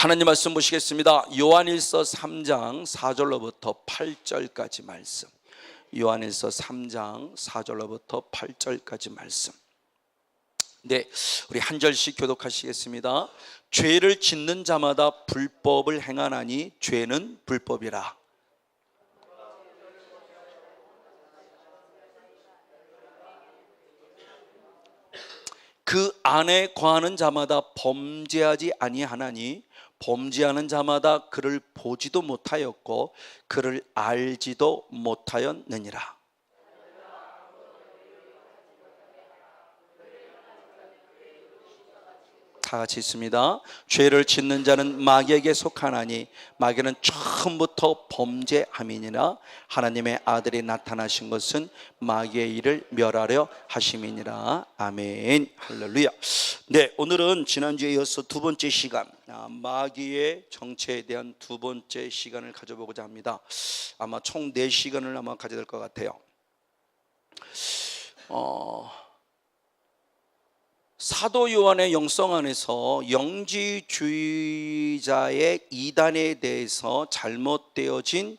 하나님 말씀 보시겠습니다. 요한일서 3장 4절로부터 8절까지 말씀. 요한일서 3장 4절로부터 8절까지 말씀. 네, 우리 한 절씩 교독하시겠습니다. 죄를 짓는 자마다 불법을 행하나니 죄는 불법이라. 그 안에 거하는 자마다 범죄하지 아니하나니 범죄하는 자마다 그를 보지도 못하였고 그를 알지도 못하였느니라. 다 같이 있습니다. 죄를 짓는 자는 마귀에게 속하나니 마귀는 처음부터 범죄함이니라. 하나님의 아들이 나타나신 것은 마귀의 일을 멸하려 하심이니라. 아멘. 할렐루야. 네, 오늘은 지난주에 이어서 두 번째 시간, 마귀의 정체에 대한 두 번째 시간을 가져보고자 합니다. 아마 총 4시간을 아마 가져야 될 것 같아요. 사도 요한의 영성 안에서 영지주의자의 이단에 대해서 잘못되어진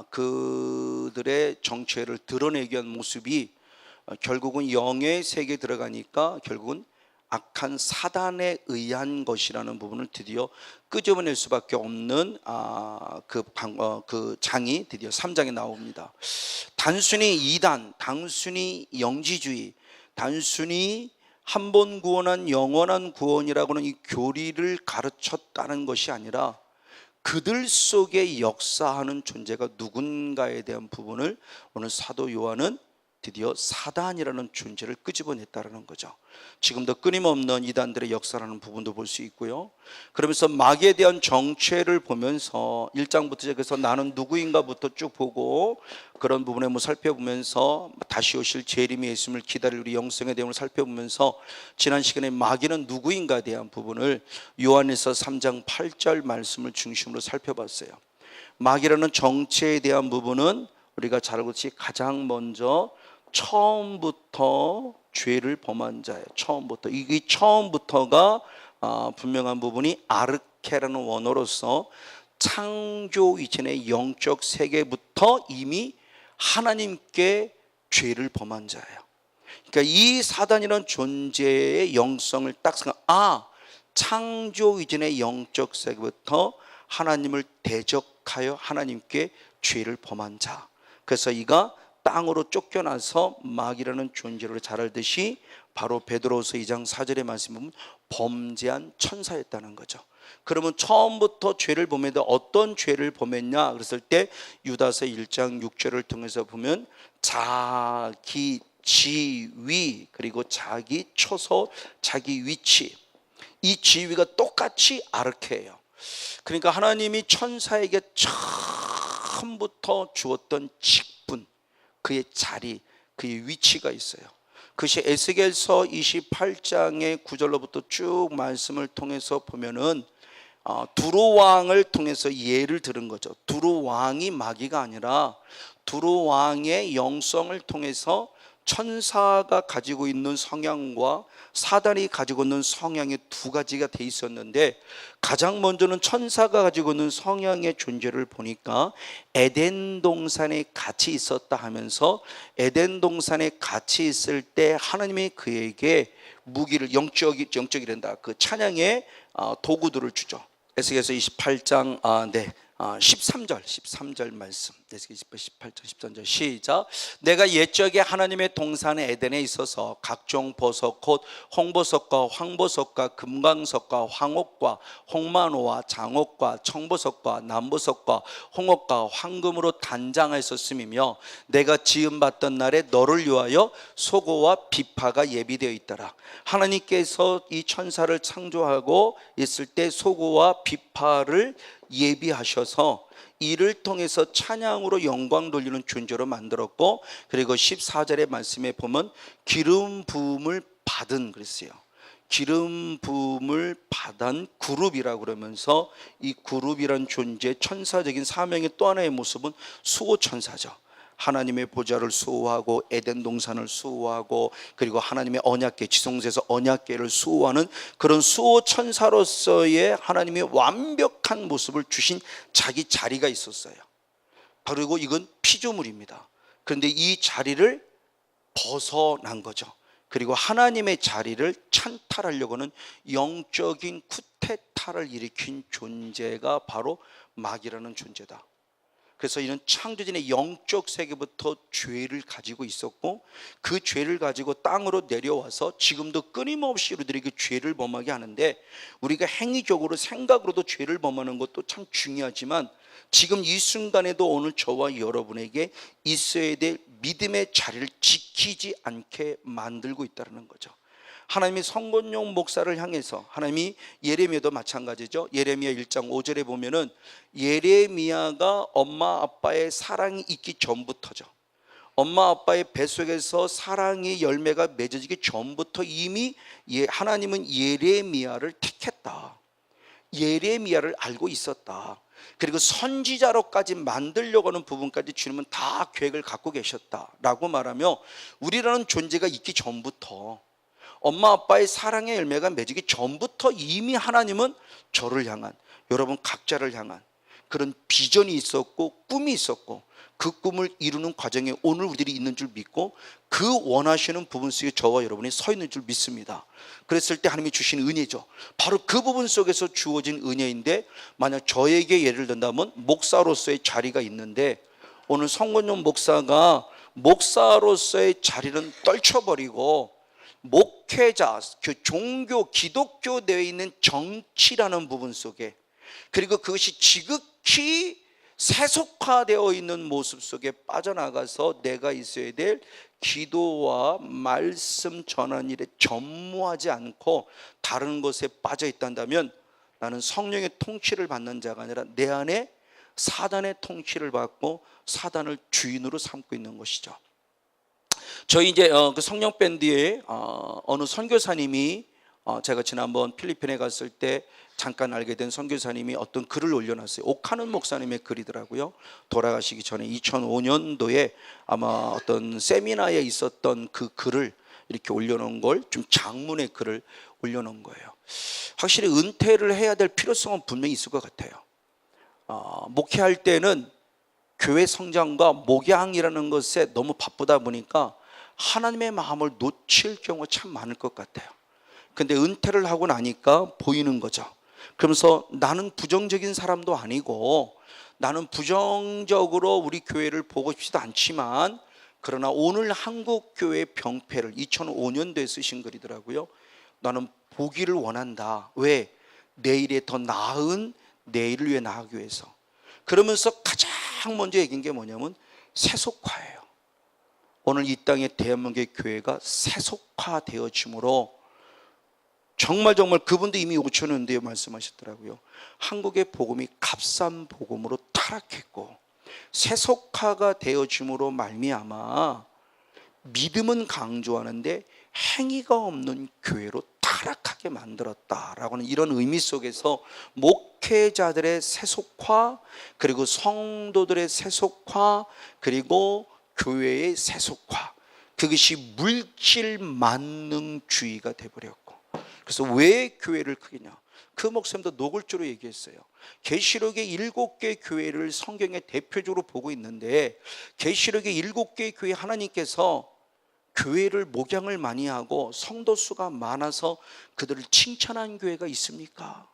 그들의 정체를 드러내기 위한 모습이 결국은 영의 세계에 들어가니까 결국은 악한 사단에 의한 것이라는 부분을 드디어 끄집어낼 수밖에 없는 그 장이 드디어 3장에 나옵니다. 단순히 이단, 단순히 영지주의, 단순히 한 번 구원한 영원한 구원이라고는 이 교리를 가르쳤다는 것이 아니라 그들 속에 역사하는 존재가 누군가에 대한 부분을 오늘 사도 요한은 드디어 사단이라는 존재를 끄집어냈다는 거죠. 지금도 끊임없는 이단들의 역사라는 부분도 볼 수 있고요. 그러면서 마귀에 대한 정체를 보면서 1장부터 시작해서 나는 누구인가부터 쭉 보고 그런 부분에 살펴보면서 다시 오실 재림의 예수님을 기다릴 우리 영성의 대응을 살펴보면서 지난 시간에 마귀는 누구인가에 대한 부분을 요한일서 3장 8절 말씀을 중심으로 살펴봤어요. 마귀라는 정체에 대한 부분은 우리가 잘 알고 있듯이 가장 먼저 처음부터 죄를 범한 자예요. 처음부터. 이 처음부터가 분명한 부분이 아르케라는 원어로서 창조 이전의 영적 세계부터 이미 하나님께 죄를 범한 자예요. 그러니까 이 사단이라는 존재의 영성을 딱 창조 이전의 영적 세계부터 하나님을 대적하여 하나님께 죄를 범한 자. 그래서 이가 땅으로 쫓겨나서 마귀라는 존재로 잘 알듯이 바로 베드로후서 2장 4절의 말씀 보면 범죄한 천사였다는 거죠. 그러면 처음부터 죄를 범했는데 어떤 죄를 범했냐 그랬을 때 유다서 1장 6절을 통해서 보면 자기 지위 그리고 자기 처소 자기 위치, 이 지위가 똑같이 아르케예요. 그러니까 하나님이 천사에게 처음부터 주었던 직분, 그의 자리, 그의 위치가 있어요. 그것이 에스겔서 28장의 9절로부터 쭉 말씀을 통해서 보면은 두로 왕을 통해서 예를 들은 거죠. 두로 왕이 마귀가 아니라 두로 왕의 영성을 통해서 천사가 가지고 있는 성향과 사단이 가지고 있는 성향이 두 가지가 돼 있었는데 가장 먼저는 천사가 가지고 있는 성향의 존재를 보니까 에덴 동산에 같이 있었다 하면서 에덴 동산에 같이 있을 때 하나님이 그에게 무기를 영적이란다. 그 찬양의 도구들을 주죠. 에스겔서 28장 13절 말씀. 에스겔 18장 13절 시작. 내가 옛적에 하나님의 동산 에덴에 있어서 각종 버섯 곧 홍버섯과 황버섯과 금강석과 황옥과 홍만호와 장옥과 청버섯과 남버섯과 홍옥과 황금으로 단장하였었음이며 내가 지음받던 날에 너를 위하여 소고와 비파가 예비되어 있더라. 하나님께서 이 천사를 창조하고 있을 때 소고와 비파를 예비하셔서 이를 통해서 찬양으로 영광 돌리는 존재로 만들었고, 그리고 14절의 말씀에 보면 기름 부음을 받은 그랬어요. 기름 부음을 받은 그룹이라고 그러면서 이 그룹이란 존재 천사적인 사명의 또 하나의 모습은 수호천사죠. 하나님의 보좌를 수호하고 에덴 동산을 수호하고 그리고 하나님의 언약궤, 지성소에서 언약궤를 수호하는 그런 수호 천사로서의 하나님의 완벽한 모습을 주신 자기 자리가 있었어요. 그리고 이건 피조물입니다. 그런데 이 자리를 벗어난 거죠. 그리고 하나님의 자리를 찬탈하려고 하는 영적인 쿠데타를 일으킨 존재가 바로 마귀라는 존재다. 그래서 이는 창조진의 영적 세계부터 죄를 가지고 있었고 그 죄를 가지고 땅으로 내려와서 지금도 끊임없이 우리들에게 죄를 범하게 하는데, 우리가 행위적으로 생각으로도 죄를 범하는 것도 참 중요하지만 지금 이 순간에도 오늘 저와 여러분에게 있어야 될 믿음의 자리를 지키지 않게 만들고 있다는 거죠. 하나님이 성곤용 목사를 향해서, 하나님이 예레미야도 마찬가지죠. 예레미야 1장 5절에 보면은 예레미야가 엄마 아빠의 사랑이 있기 전부터죠. 엄마 아빠의 뱃속에서 사랑의 열매가 맺어지기 전부터 이미 하나님은 예레미야를 택했다. 예레미야를 알고 있었다. 그리고 선지자로까지 만들려고 하는 부분까지 주님은 다 계획을 갖고 계셨다라고 말하며, 우리라는 존재가 있기 전부터, 엄마 아빠의 사랑의 열매가 맺기 전부터 이미 하나님은 저를 향한, 여러분 각자를 향한 그런 비전이 있었고 꿈이 있었고, 그 꿈을 이루는 과정에 오늘 우리들이 있는 줄 믿고 그 원하시는 부분 속에 저와 여러분이 서 있는 줄 믿습니다. 그랬을 때 하나님이 주신 은혜죠. 바로 그 부분 속에서 주어진 은혜인데, 만약 저에게 예를 든다면 목사로서의 자리가 있는데, 오늘 성곤용 목사가 목사로서의 자리는 떨쳐버리고 목회자, 종교, 기독교 내에 있는 정치라는 부분 속에, 그리고 그것이 지극히 세속화되어 있는 모습 속에 빠져나가서 내가 있어야 될 기도와 말씀 전하는 일에 전무하지 않고 다른 것에 빠져 있단다면, 나는 성령의 통치를 받는 자가 아니라 내 안에 사단의 통치를 받고 사단을 주인으로 삼고 있는 것이죠. 저희 이제 그 성령 밴드에 어느 선교사님이, 제가 지난번 필리핀에 갔을 때 잠깐 알게 된 선교사님이 어떤 글을 올려놨어요. 옥하는 목사님의 글이더라고요. 돌아가시기 전에 2005년도에 아마 어떤 세미나에 있었던 그 글을 이렇게 올려놓은 걸, 좀 장문의 글을 올려놓은 거예요. 확실히 은퇴를 해야 될 필요성은 분명히 있을 것 같아요. 목회할 때는 교회 성장과 목양이라는 것에 너무 바쁘다 보니까 하나님의 마음을 놓칠 경우가 참 많을 것 같아요. 근데 은퇴를 하고 나니까 보이는 거죠. 그러면서 나는 부정적인 사람도 아니고, 나는 부정적으로 우리 교회를 보고 싶지도 않지만, 그러나 오늘 한국교회 병폐를 2005년도에 쓰신 글이더라고요. 나는 보기를 원한다. 왜? 내일에 더 나은 내일을 위해 나가기 위해서. 그러면서 가장 먼저 얘기한 게 뭐냐면 세속화예요. 오늘 이 땅의 대한민국의 교회가 세속화되어짐으로, 정말 그분도 이미 5,000년대에 말씀하셨더라고요. 한국의 복음이 값싼 복음으로 타락했고 세속화가 되어짐으로 말미암아 믿음은 강조하는데 행위가 없는 교회로 타락하게 만들었다라고 하는 이런 의미 속에서 목회자들의 세속화, 그리고 성도들의 세속화, 그리고 교회의 세속화, 그것이 물질 만능주의가 되어버렸고, 그래서 왜 교회를 크게냐, 그 목사님도 노골적으로 얘기했어요. 계시록의 7개 교회를 성경에 대표적으로 보고 있는데, 계시록의 7개 교회 하나님께서 교회를 목양을 많이 하고 성도 수가 많아서 그들을 칭찬한 교회가 있습니까?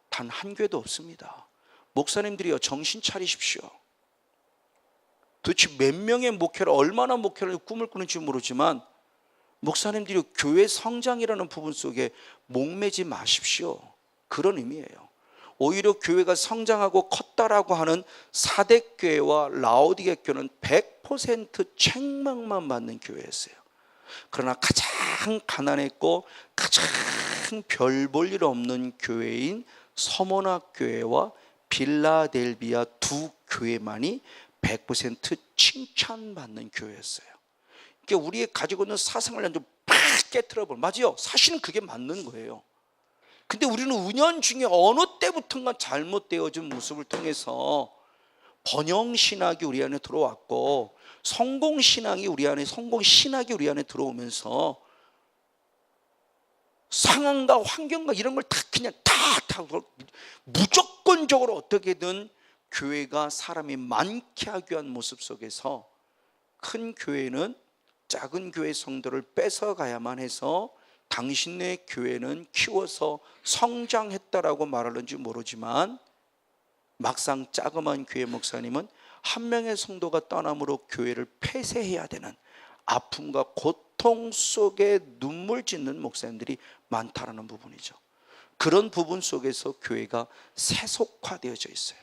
단 한 교회도 없습니다. 목사님들이요, 정신 차리십시오. 도대체 몇 명의 목회를, 얼마나 목회를 꿈을 꾸는지 모르지만 목사님들이 교회 성장이라는 부분 속에 목매지 마십시오. 그런 의미예요. 오히려 교회가 성장하고 컸다라고 하는 사대교회와 라오디게 교회는 100% 책망만 받는 교회였어요. 그러나 가장 가난했고 가장 별 볼 일 없는 교회인 서문학 교회와 빌라델비아 두 교회만이 100% 칭찬받는 교회였어요. 그러니까 우리의 가지고 있는 사상을 완전 팍 깨트려버려. 맞아요. 사실은 그게 맞는 거예요. 근데 우리는 은연중에 어느 때부턴가 잘못되어진 모습을 통해서 번영신학이 우리 안에 들어왔고 성공신앙이 우리 안에, 성공신학이 우리 안에 들어오면서 상황과 환경과 이런 걸 다 그냥 다 무조건적으로 어떻게든 교회가 사람이 많게 하기 위한 모습 속에서 큰 교회는 작은 교회 성도를 뺏어가야만 해서 당신네 교회는 키워서 성장했다라고 말하는지 모르지만 막상 자그마한 교회 목사님은 한 명의 성도가 떠남으로 교회를 폐쇄해야 되는 아픔과 고통 속에 눈물 짓는 목사님들이 많다라는 부분이죠. 그런 부분 속에서 교회가 세속화되어져 있어요.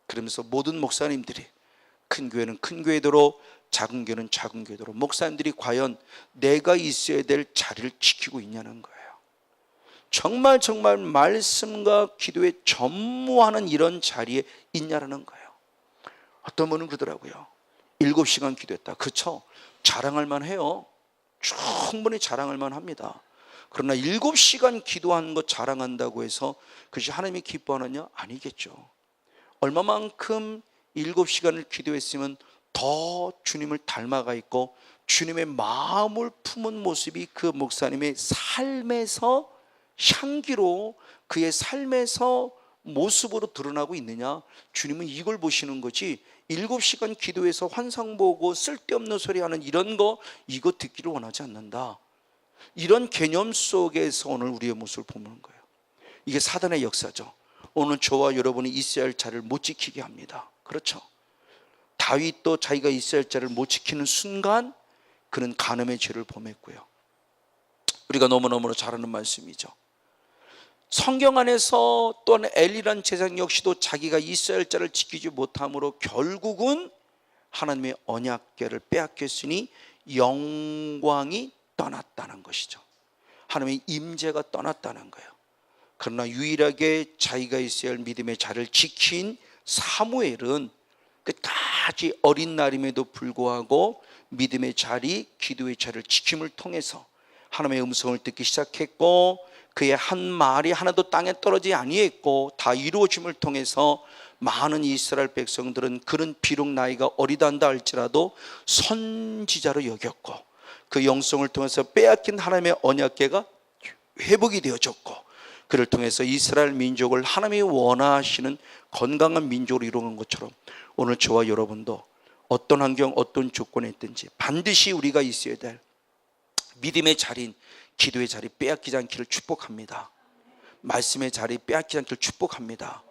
그러면서 모든 목사님들이 큰 교회는 큰 교회대로, 작은 교회는 작은 교회대로 목사님들이 과연 내가 있어야 될 자리를 지키고 있냐는 거예요. 정말 말씀과 기도에 전무하는 이런 자리에 있냐라는 거예요. 어떤 분은 그러더라고요. 7시간 기도했다. 그렇죠? 자랑할 만해요. 충분히 자랑할 만합니다. 그러나 7시간 기도한 것 자랑한다고 해서 그것이 하나님이 기뻐하느냐? 아니겠죠. 얼마만큼 7시간을 기도했으면 더 주님을 닮아가 있고 주님의 마음을 품은 모습이 그 목사님의 삶에서 향기로, 그의 삶에서 모습으로 드러나고 있느냐? 주님은 이걸 보시는 거지 7시간 기도해서 환상 보고 쓸데없는 소리 하는 이런 거, 이거 듣기를 원하지 않는다. 이런 개념 속에서 오늘 우리의 모습을 보는 거예요. 이게 사단의 역사죠. 오늘 저와 여러분이 있어야 할 자리를 못 지키게 합니다. 그렇죠? 다윗도 자기가 있어야 할 자리를 못 지키는 순간 그는 간음의 죄를 범했고요. 우리가 너무너무 잘 아는 말씀이죠. 성경 안에서 또한 엘리란 제사장 역시도 자기가 있어야 할 자를 지키지 못함으로 결국은 하나님의 언약궤를 빼앗겼으니 영광이 떠났다는 것이죠. 하나님의 임재가 떠났다는 거예요. 그러나 유일하게 자기가 있어야 할 믿음의 자를 지킨 사무엘은 끝까지 어린 날임에도 불구하고 믿음의 자리, 기도의 자리를 지킴을 통해서 하나님의 음성을 듣기 시작했고 그의 한 말이 하나도 땅에 떨어지지 아니했고 다 이루어짐을 통해서 많은 이스라엘 백성들은 그는 비록 나이가 어리다 한다 할지라도 선지자로 여겼고 그 영성을 통해서 빼앗긴 하나님의 언약궤가 회복이 되어졌고 그를 통해서 이스라엘 민족을 하나님이 원하시는 건강한 민족으로 이루는 것처럼 오늘 저와 여러분도 어떤 환경, 어떤 조건에 있든지 반드시 우리가 있어야 될 믿음의 자리인 기도의 자리 빼앗기지 않기를 축복합니다. 말씀의 자리 빼앗기지 않기를 축복합니다.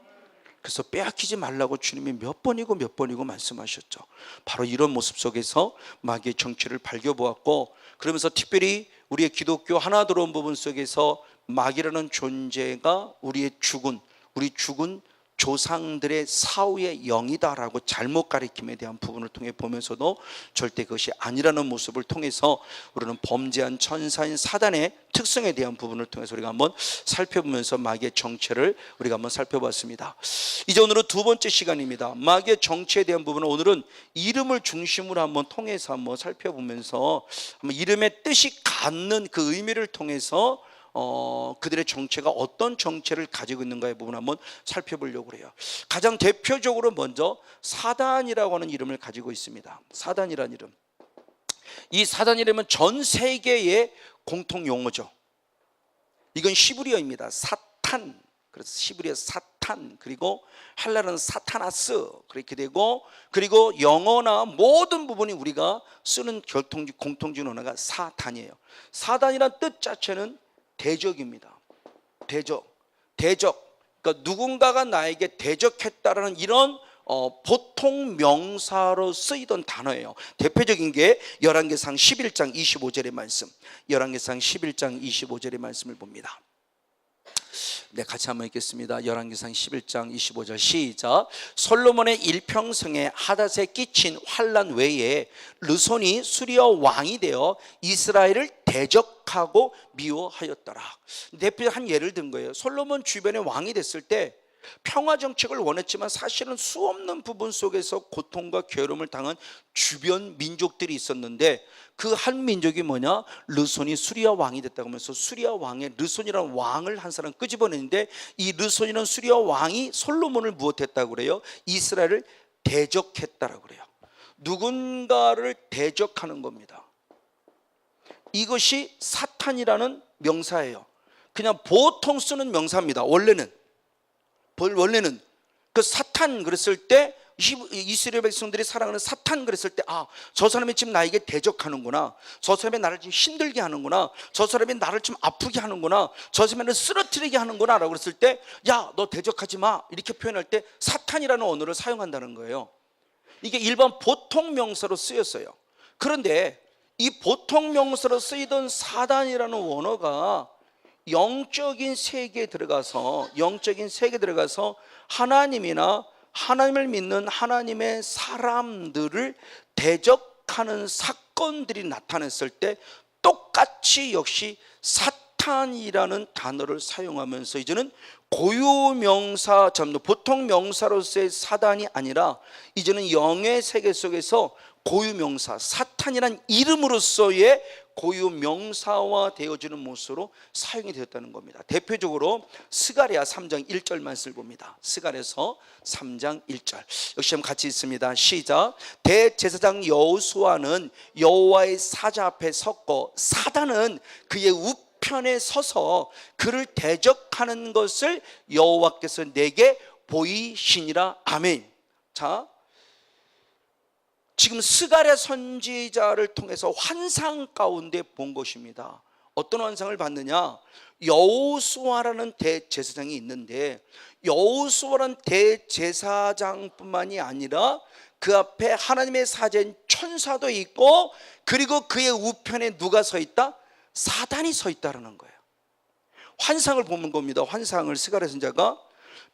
그래서 빼앗기지 말라고 주님이 몇 번이고 말씀하셨죠. 바로 이런 모습 속에서 마귀의 정체를 밝혀보았고 그러면서 특별히 우리의 기독교 하나 들어온 부분 속에서 마귀라는 존재가 우리 죽은 조상들의 사후의 영이다라고 잘못 가리킴에 대한 부분을 통해 보면서도 절대 그것이 아니라는 모습을 통해서 우리는 범죄한 천사인 사단의 특성에 대한 부분을 통해서 우리가 한번 살펴보면서 마귀의 정체를 우리가 한번 살펴봤습니다. 이제 오늘은 두 번째 시간입니다. 마귀의 정체에 대한 부분은 오늘은 이름을 중심으로 한번 통해서 한번 살펴보면서 한번 이름의 뜻이 갖는 그 의미를 통해서 그들의 정체가 어떤 정체를 가지고 있는가의 부분을 한번 살펴보려고 해요. 가장 대표적으로 먼저 사단이라고 하는 이름을 가지고 있습니다. 사단이라는 이름. 이 사단이라면 전 세계의 공통 용어죠. 이건 시브리어입니다. 사탄. 그래서 시브리어 사탄, 그리고 헬라어는 사타나스 그렇게 되고, 그리고 영어나 모든 부분이 우리가 쓰는 공통적인 언어가 사단이에요. 사단이란 뜻 자체는 대적입니다. 대적. 그러니까 누군가가 나에게 대적했다라는 이런 보통 명사로 쓰이던 단어예요. 대표적인 게 열왕기상 11장 25절의 말씀. 열왕기상 11장 25절의 말씀을 봅니다. 네, 같이 한번 읽겠습니다. 열왕기상 11장 25절 시작. 솔로몬의 일평생에 하닷에 끼친 환난 외에 르손이 수리아 왕이 되어 이스라엘을 대적하고 미워하였더라. 대표적 한 예를 든 거예요. 솔로몬 주변에 왕이 됐을 때 평화 정책을 원했지만 사실은 수없는 부분 속에서 고통과 괴로움을 당한 주변 민족들이 있었는데 그 한 민족이 뭐냐? 르손이 수리아 왕이 됐다고 하면서 수리아 왕의 르손이라는 왕을 한 사람 끄집어내는데 이 르손이라는 수리아 왕이 솔로몬을 무엇했다고 그래요? 이스라엘을 대적했다라고 그래요. 누군가를 대적하는 겁니다. 이것이 사탄이라는 명사예요. 그냥 보통 쓰는 명사입니다. 원래는 그 사탄 그랬을 때 이스라엘 백성들이 살아가는 사탄 그랬을 때 저 사람이 지금 나에게 대적하는구나, 저 사람이 나를 지금 힘들게 하는구나, 저 사람이 나를 좀 아프게 하는구나, 저 사람이 나를 쓰러뜨리게 하는구나 라고 그랬을 때 야, 너 대적하지 마 이렇게 표현할 때 사탄이라는 언어를 사용한다는 거예요. 이게 일반 보통 명사로 쓰였어요. 그런데 이 보통 명사로 쓰이던 사단이라는 원어가 영적인 세계에 들어가서 하나님이나 하나님을 믿는 하나님의 사람들을 대적하는 사건들이 나타났을 때 똑같이 역시 사탄이라는 단어를 사용하면서 이제는 고유명사, 보통 명사로서의 사단이 아니라 이제는 영의 세계 속에서 고유명사, 사탄이란 이름으로서의 고유명사화 되어지는 모습으로 사용이 되었다는 겁니다. 대표적으로 스가랴 3장 1절 말씀을 봅니다. 스가랴서 3장 1절 역시 한번 같이 있습니다. 시작. 대제사장 여호수아는 여호와의 사자 앞에 섰고 사단은 그의 우편에 서서 그를 대적하는 것을 여호와께서 내게 보이시니라. 아멘. 자, 지금 스가랴 선지자를 통해서 환상 가운데 본 것입니다. 어떤 환상을 봤느냐? 여호수아라는 대제사장이 있는데 여호수아라는 대제사장뿐만이 아니라 그 앞에 하나님의 사자인 천사도 있고 그리고 그의 우편에 누가 서 있다? 사단이 서 있다는 거예요. 환상을 보는 겁니다. 환상을 스가랴 선지자가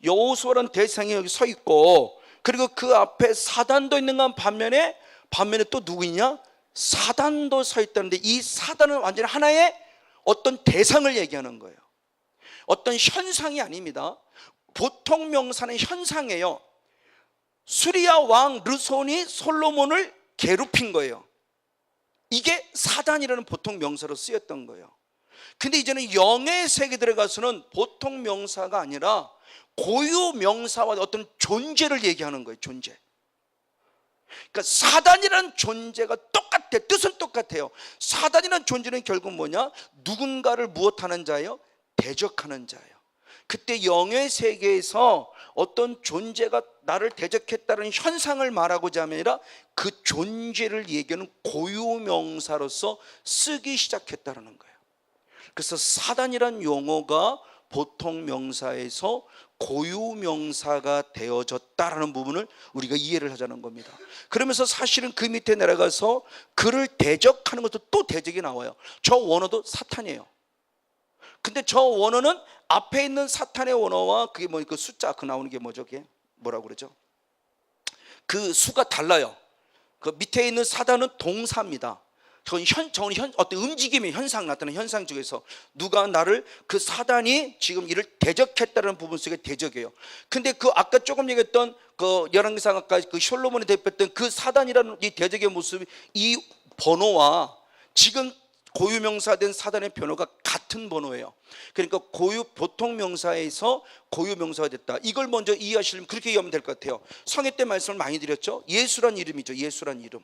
여호수아라는 대제사장이 여기 서 있고 그리고 그 앞에 사단도 있는 건 반면에 또 누구냐? 사단도 서 있다는데 이 사단은 완전히 하나의 어떤 대상을 얘기하는 거예요. 어떤 현상이 아닙니다. 보통 명사는 현상이에요. 수리아 왕 르손이 솔로몬을 괴롭힌 거예요. 이게 사단이라는 보통 명사로 쓰였던 거예요. 근데 이제는 영의 세계에 들어가서는 보통 명사가 아니라 고유 명사와 어떤 존재를 얘기하는 거예요. 존재. 그러니까 사단이라는 존재가 똑같아. 뜻은 똑같아요. 사단이라는 존재는 결국 뭐냐? 누군가를 무엇하는 자예요? 대적하는 자예요. 그때 영의 세계에서 어떤 존재가 나를 대적했다는 현상을 말하고자 하면 아니라 그 존재를 얘기하는 고유 명사로서 쓰기 시작했다는 거예요. 그래서 사단이라는 용어가 보통 명사에서 고유 명사가 되어졌다라는 부분을 우리가 이해를 하자는 겁니다. 그러면서 사실은 그 밑에 내려가서 그를 대적하는 것도 또 대적이 나와요. 저 원어도 사탄이에요. 근데 저 원어는 앞에 있는 사탄의 원어와 그게 뭐 그 숫자 그 나오는 게 뭐죠? 그게 뭐라고 그러죠? 그 수가 달라요. 그 밑에 있는 사단은 동사입니다. 저는 어떤 움직임의 현상 나타나는 현상 중에서 누가 나를 그 사단이 지금 이를 대적했다는 부분 속에 대적이에요. 근데 그 아까 조금 얘기했던 그 열왕기상 아까 그 솔로몬이 대표했던 그 사단이라는 이 대적의 모습이 이 번호와 지금 고유명사된 사단의 번호가 같은 번호예요. 그러니까 보통 명사에서 고유명사가 됐다. 이걸 먼저 이해하시려면 그렇게 이해하면 될 것 같아요. 성회 때 말씀을 많이 드렸죠. 예수란 이름이죠. 예수란 이름.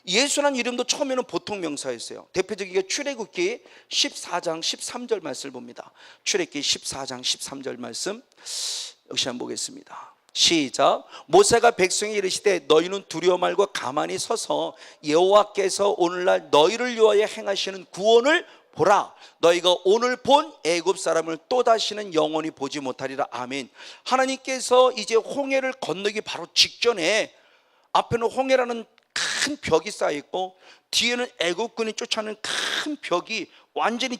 예수란 이름도 처음에는 보통 명사였어요. 대표적인 출애굽기 14장 13절 말씀을 봅니다. 출애굽기 14장 13절 말씀 역시 한번 보겠습니다. 시작. 모세가 백성에게 이르시되 너희는 두려워 말고 가만히 서서 여호와께서 오늘날 너희를 위하여 행하시는 구원을 보라. 너희가 오늘 본 애굽 사람을 또다시는 영원히 보지 못하리라. 아멘. 하나님께서 이제 홍해를 건너기 바로 직전에 앞에는 홍해라는 큰 벽이 쌓여있고 뒤에는 애국군이 쫓아오는 큰 벽이 완전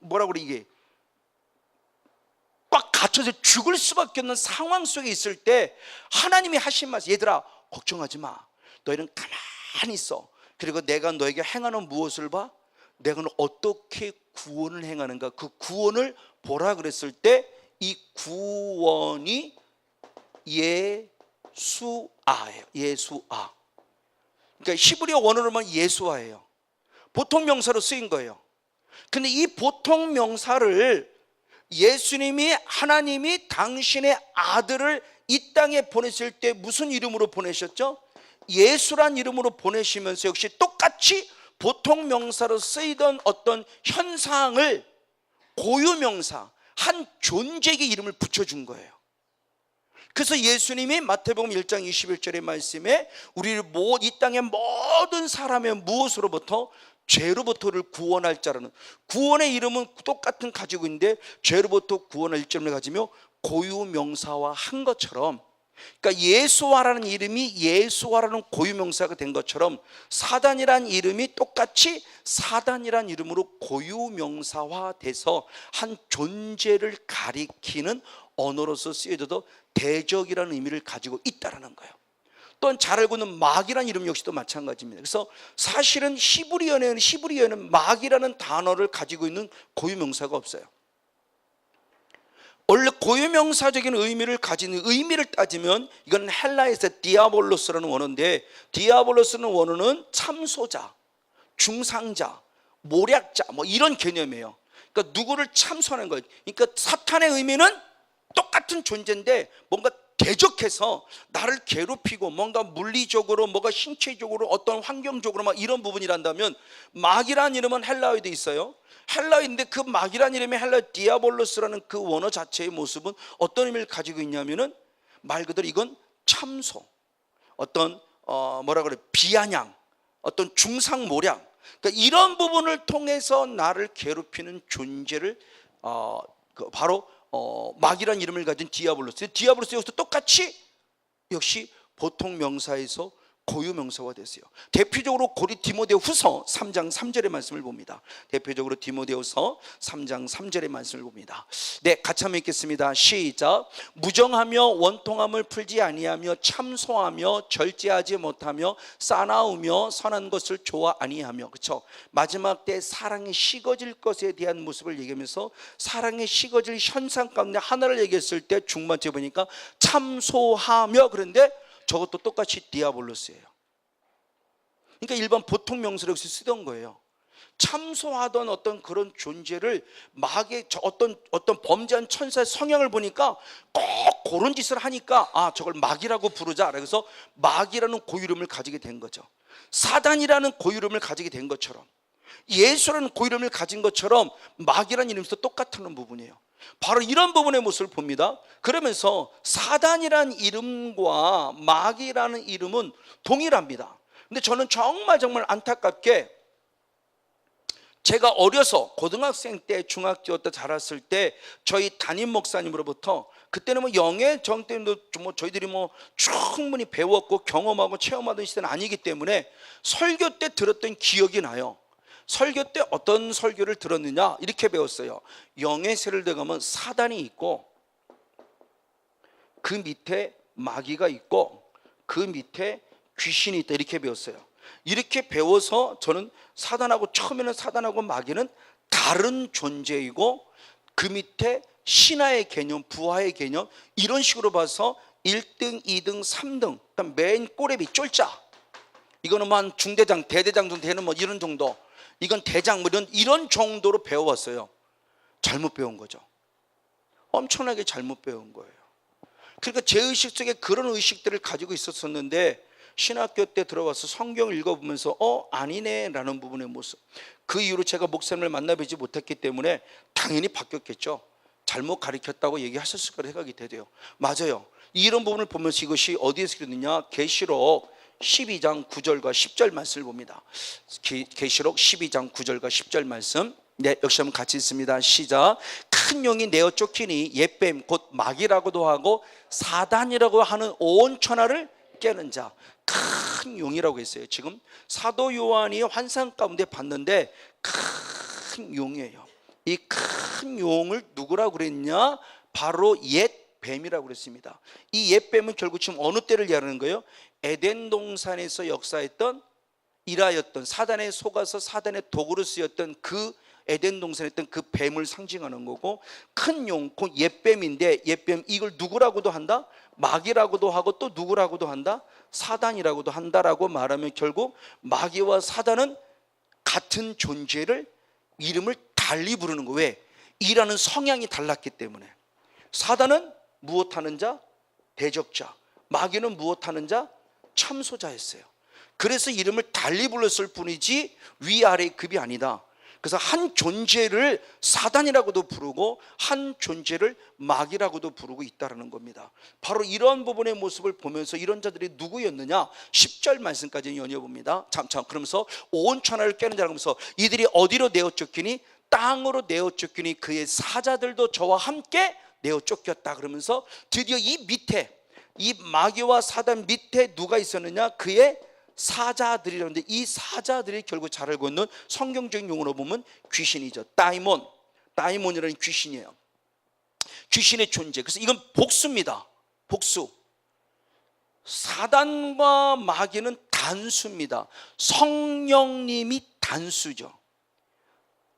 뭐라고 그래 이게 꽉 갇혀서 죽을 수밖에 없는 상황 속에 있을 때 하나님이 하신 말씀, 얘들아 걱정하지 마. 너희는 가만히 있어. 그리고 내가 너에게 행하는 무엇을 봐? 내가 어떻게 구원을 행하는가? 그 구원을 보라 그랬을 때 이 구원이 예수아예요. 예수아. 그러니까 히브리어 원어로만 예수아예요. 보통 명사로 쓰인 거예요. 근데 이 보통 명사를 예수님이 하나님이 당신의 아들을 이 땅에 보내실 때 무슨 이름으로 보내셨죠? 예수란 이름으로 보내시면서 역시 똑같이 보통 명사로 쓰이던 어떤 현상을 고유명사, 한 존재에게 이름을 붙여준 거예요. 그래서 예수님이 마태복음 1장 21절의 말씀에 우리를 이 땅의 모든 사람의 무엇으로부터? 죄로부터를 구원할 자라는, 구원의 이름은 똑같은 가지고 있는데 죄로부터 구원할 이름을 가지며 고유명사와 한 것처럼, 그러니까 예수와라는 이름이 예수와라는 고유명사가 된 것처럼 사단이란 이름이 똑같이 사단이란 이름으로 고유명사화 돼서 한 존재를 가리키는 언어로서 쓰여져도 대적이라는 의미를 가지고 있다는 거예요. 또한 잘 알고 있는 마귀라는 이름 역시도 마찬가지입니다. 그래서 사실은 히브리어에는 마귀라는 단어를 가지고 있는 고유명사가 없어요. 원래 고유명사적인 의미를 가지는, 의미를 따지면 이건 헬라에서 디아볼로스라는 원어인데, 디아볼로스는 원어는 참소자, 중상자, 모략자 뭐 이런 개념이에요. 그러니까 누구를 참소하는 거예요. 그러니까 사탄의 의미는 똑같은 존재인데 뭔가 대적해서 나를 괴롭히고 뭔가 물리적으로 뭔가 신체적으로 어떤 환경적으로 막 이런 부분이란다면, 마귀라는 이름은 헬라어에도 있어요. 헬라어인데 그 마귀라는 이름의 헬라어 디아볼로스라는 그 원어 자체의 모습은 어떤 의미를 가지고 있냐면은 말 그대로 이건 참소, 어떤 뭐라 그래, 비아냥, 어떤 중상모략, 그러니까 이런 부분을 통해서 나를 괴롭히는 존재를 바로 마귀라는 이름을 가진 디아블로스 여기서 똑같이 역시 보통 명사에서 고유 명사가 됐어요. 대표적으로 디모데후서 3장 3절의 말씀을 봅니다. 대표적으로 디모데후서 3장 3절의 말씀을 봅니다. 네, 같이 한번 읽겠습니다. 시작. 무정하며 원통함을 풀지 아니하며 참소하며 절제하지 못하며 싸나우며 선한 것을 좋아 아니하며, 그렇죠? 마지막 때 사랑이 식어질 것에 대한 모습을 얘기하면서 사랑이 식어질 현상 가운데 하나를 얘기했을 때 중반째 보니까 참소하며, 그런데 저것도 똑같이 디아볼로스예요. 그러니까 일반 보통 명사로 쓰던 거예요. 참소하던 어떤 그런 존재를 마귀의 어떤 범죄한 천사의 성향을 보니까 꼭 그런 짓을 하니까 저걸 마귀라고 부르자. 그래서 마귀라는 고유름을 가지게 된 거죠. 사단이라는 고유름을 가지게 된 것처럼, 예수라는 고유름을 가진 것처럼 마귀라는 이름도 똑같은 부분이에요. 바로 이런 부분의 모습을 봅니다. 그러면서 사단이라는 이름과 마귀라는 이름은 동일합니다. 근데 저는 정말 안타깝게 제가 어려서 고등학생 때, 중학교 때 자랐을 때 저희 담임 목사님으로부터, 그때는 영의 정 때문에 저희들이 충분히 배웠고 경험하고 체험하던 시대는 아니기 때문에 설교 때 들었던 기억이 나요. 설교 때 어떤 설교를 들었느냐, 이렇게 배웠어요. 영의 세를 들어가면 사단이 있고 그 밑에 마귀가 있고 그 밑에 귀신이 있다, 이렇게 배웠어요. 이렇게 배워서 저는 처음에는 사단하고 마귀는 다른 존재이고 그 밑에 신화의 개념, 부하의 개념, 이런 식으로 봐서 1등, 2등, 3등, 그러니까 맨 꼬레비 쫄자, 이거는 한 중대장, 대대장 정도 되는 이런 정도, 이건 대장 이런 정도로 배워왔어요. 잘못 배운 거죠. 엄청나게 잘못 배운 거예요. 그러니까 제 의식 속에 그런 의식들을 가지고 있었었는데 신학교 때 들어와서 성경을 읽어보면서 아니네 라는 부분의 모습, 그 이후로 제가 목사님을 만나뵈지 못했기 때문에 당연히 바뀌었겠죠. 잘못 가르쳤다고 얘기하셨을 거라 생각이 되대요. 맞아요. 이런 부분을 보면서 이것이 어디에서 그랬느냐, 계시록 12장 9절과 10절 말씀을 봅니다. 계시록 12장 9절과 10절 말씀, 네, 역시 한번 같이 읽습니다. 시작. 큰 용이 내어 쫓기니 옛뱀 곧 마귀라고도 하고 사단이라고 하는 온 천하를 깨는 자. 큰 용이라고 했어요. 지금 사도 요한이 환상 가운데 봤는데 큰 용이에요. 이 큰 용을 누구라고 그랬냐, 바로 옛 뱀이라고 그랬습니다. 이 옛 뱀은 결국 지금 어느 때를 얘기하는 거예요? 에덴 동산에서 역사했던, 일하였던, 사단에 속아서 사단의 도구로 쓰였던 그 에덴 동산에 있던 그 뱀을 상징하는 거고, 큰 용, 그 옛뱀인데, 옛뱀 이걸 누구라고도 한다? 마귀라고도 하고 또 누구라고도 한다? 사단이라고도 한다라고 말하면 결국 마귀와 사단은 같은 존재를 이름을 달리 부르는 거예요. 왜? 일하는 성향이 달랐기 때문에. 사단은 무엇하는 자? 대적자. 마귀는 무엇하는 자? 참소자였어요. 그래서 이름을 달리 불렀을 뿐이지 위아래 급이 아니다. 그래서 한 존재를 사단이라고도 부르고 한 존재를 마귀라고도 부르고 있다는 겁니다. 바로 이런 부분의 모습을 보면서 이런 자들이 누구였느냐? 10절 말씀까지 연이어봅니다. 참 그러면서 온 천하를 깨는 자라 하면서 이들이 어디로 내어 쫓기니? 땅으로 내어 쫓기니 그의 사자들도 저와 함께 내어 쫓겼다. 그러면서 드디어 이 밑에, 이 마귀와 사단 밑에 누가 있었느냐? 그의 사자들이라는데, 이 사자들이 결국 잘 알고 있는 성경적인 용어로 보면 귀신이죠. 다이몬이라는 귀신이에요. 귀신의 존재. 그래서 이건 복수입니다. 복수. 사단과 마귀는 단수입니다. 성령님이 단수죠.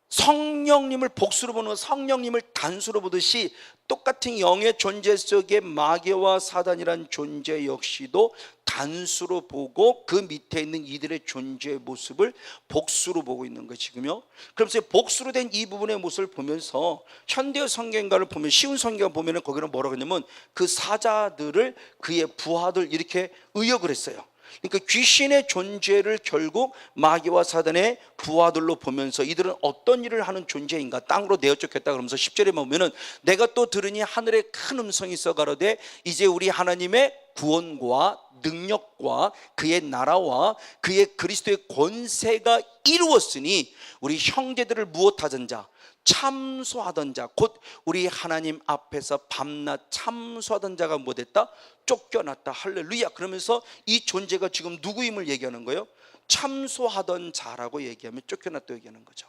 성령님을 복수로 보는, 성령님을 단수로 보듯이 똑같은 영의 존재 속에 마귀와 사단이란 존재 역시도 단수로 보고 그 밑에 있는 이들의 존재의 모습을 복수로 보고 있는 거예요 지금요. 그러면서 복수로 된 이 부분의 모습을 보면서 현대의 성경가를 보면, 쉬운 성경을 보면 거기는 뭐라고 했냐면 그 사자들을 그의 부하들 이렇게 의역을 했어요. 그러니까 귀신의 존재를 결국 마귀와 사단의 부하들로 보면서 이들은 어떤 일을 하는 존재인가? 땅으로 내어 쫓겼다. 그러면서 10절에 보면은 내가 또 들으니 하늘에 큰 음성이 있어 가로되 이제 우리 하나님의 구원과 능력과 그의 나라와 그의 그리스도의 권세가 이루었으니 우리 형제들을 무엇하던 자? 참소하던 자, 곧 우리 하나님 앞에서 밤낮 참소하던 자가 뭐됐다? 쫓겨났다. 할렐루야. 그러면서 이 존재가 지금 누구임을 얘기하는 거예요? 참소하던 자라고 얘기하면 쫓겨났다 얘기하는 거죠.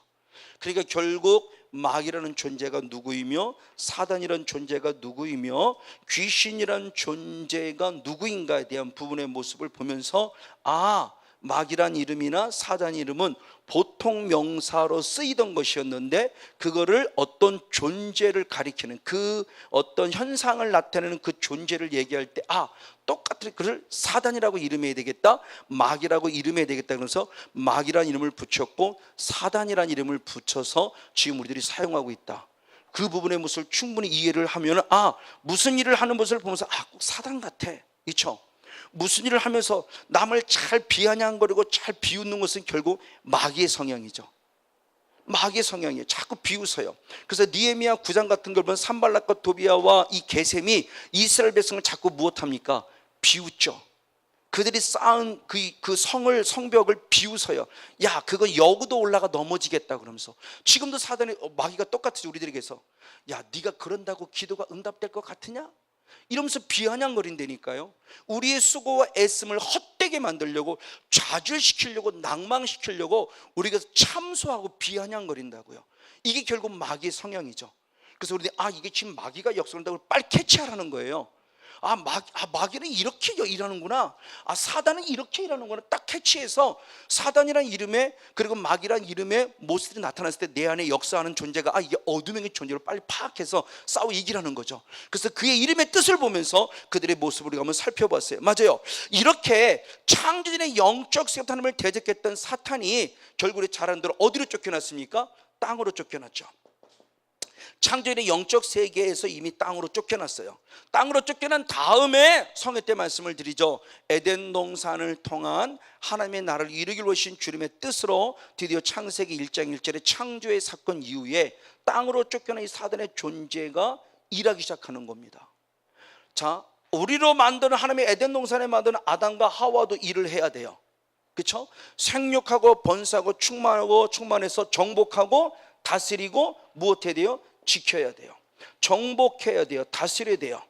그러니까 결국 마귀라는 존재가 누구이며 사단이라는 존재가 누구이며 귀신이라는 존재가 누구인가에 대한 부분의 모습을 보면서 마귀란 이름이나 사단 이름은 보통 명사로 쓰이던 것이었는데 그거를 어떤 존재를 가리키는, 그 어떤 현상을 나타내는 그 존재를 얘기할 때 똑같은 그를 사단이라고 이름해야 되겠다, 마귀라고 이름해야 되겠다. 그래서 마귀란 이름을 붙였고 사단이란 이름을 붙여서 지금 우리들이 사용하고 있다. 그 부분의 모습을 충분히 이해를 하면 무슨 일을 하는 모습을 보면서 꼭 사단 같아. 그렇죠? 무슨 일을 하면서 남을 잘 비아냥거리고 잘 비웃는 것은 결국 마귀의 성향이죠. 마귀의 성향이에요. 자꾸 비웃어요. 그래서 느헤미야 9장 같은 걸 보면 산발락과 도비아와 이 게셈이 이스라엘 백성을 자꾸 무엇합니까? 비웃죠. 그들이 쌓은 그 성벽을 비웃어요. 야, 그거 여구도 올라가 넘어지겠다 그러면서. 지금도 사단의 마귀가 똑같이 우리들에게서 야, 네가 그런다고 기도가 응답될 것 같으냐? 이러면서 비아냥거린다니까요. 우리의 수고와 애씀을 헛되게 만들려고, 좌절시키려고, 낭망시키려고 우리가 참소하고 비아냥거린다고요. 이게 결국 마귀의 성향이죠. 그래서 우리들이 이게 지금 마귀가 역사한다고 빨리 캐치하라는 거예요. 마귀는 이렇게 일하는구나. 사단은 이렇게 일하는구나. 딱 캐치해서 사단이란 이름에, 그리고 마귀란 이름의 모습이 나타났을 때 내 안에 역사하는 존재가 이게 어둠의 존재로 빨리 파악해서 싸워 이기라는 거죠. 그래서 그의 이름의 뜻을 보면서 그들의 모습을 우리가 한번 살펴봤어요. 맞아요. 이렇게 창조전의 영적 세계 하나님을 대적했던 사탄이 결국에 잘하는 대로 어디로 쫓겨났습니까? 땅으로 쫓겨났죠. 창조의 영적 세계에서 이미 땅으로 쫓겨났어요. 땅으로 쫓겨난 다음에 성회 때 말씀을 드리죠. 에덴 동산을 통한 하나님의 나라를 이루기를 원하신 주님의 뜻으로 드디어 창세기 1장 1절의 창조의 사건 이후에 땅으로 쫓겨난 이 사단의 존재가 일하기 시작하는 겁니다. 자, 우리로 만드는 하나님의 에덴 동산에 만드는 아담과 하와도 일을 해야 돼요. 그렇죠? 생육하고 번성하고 충만해서 정복하고 다스리고 무엇해야 돼요? 지켜야 돼요. 정복해야 돼요. 다스려야 돼요.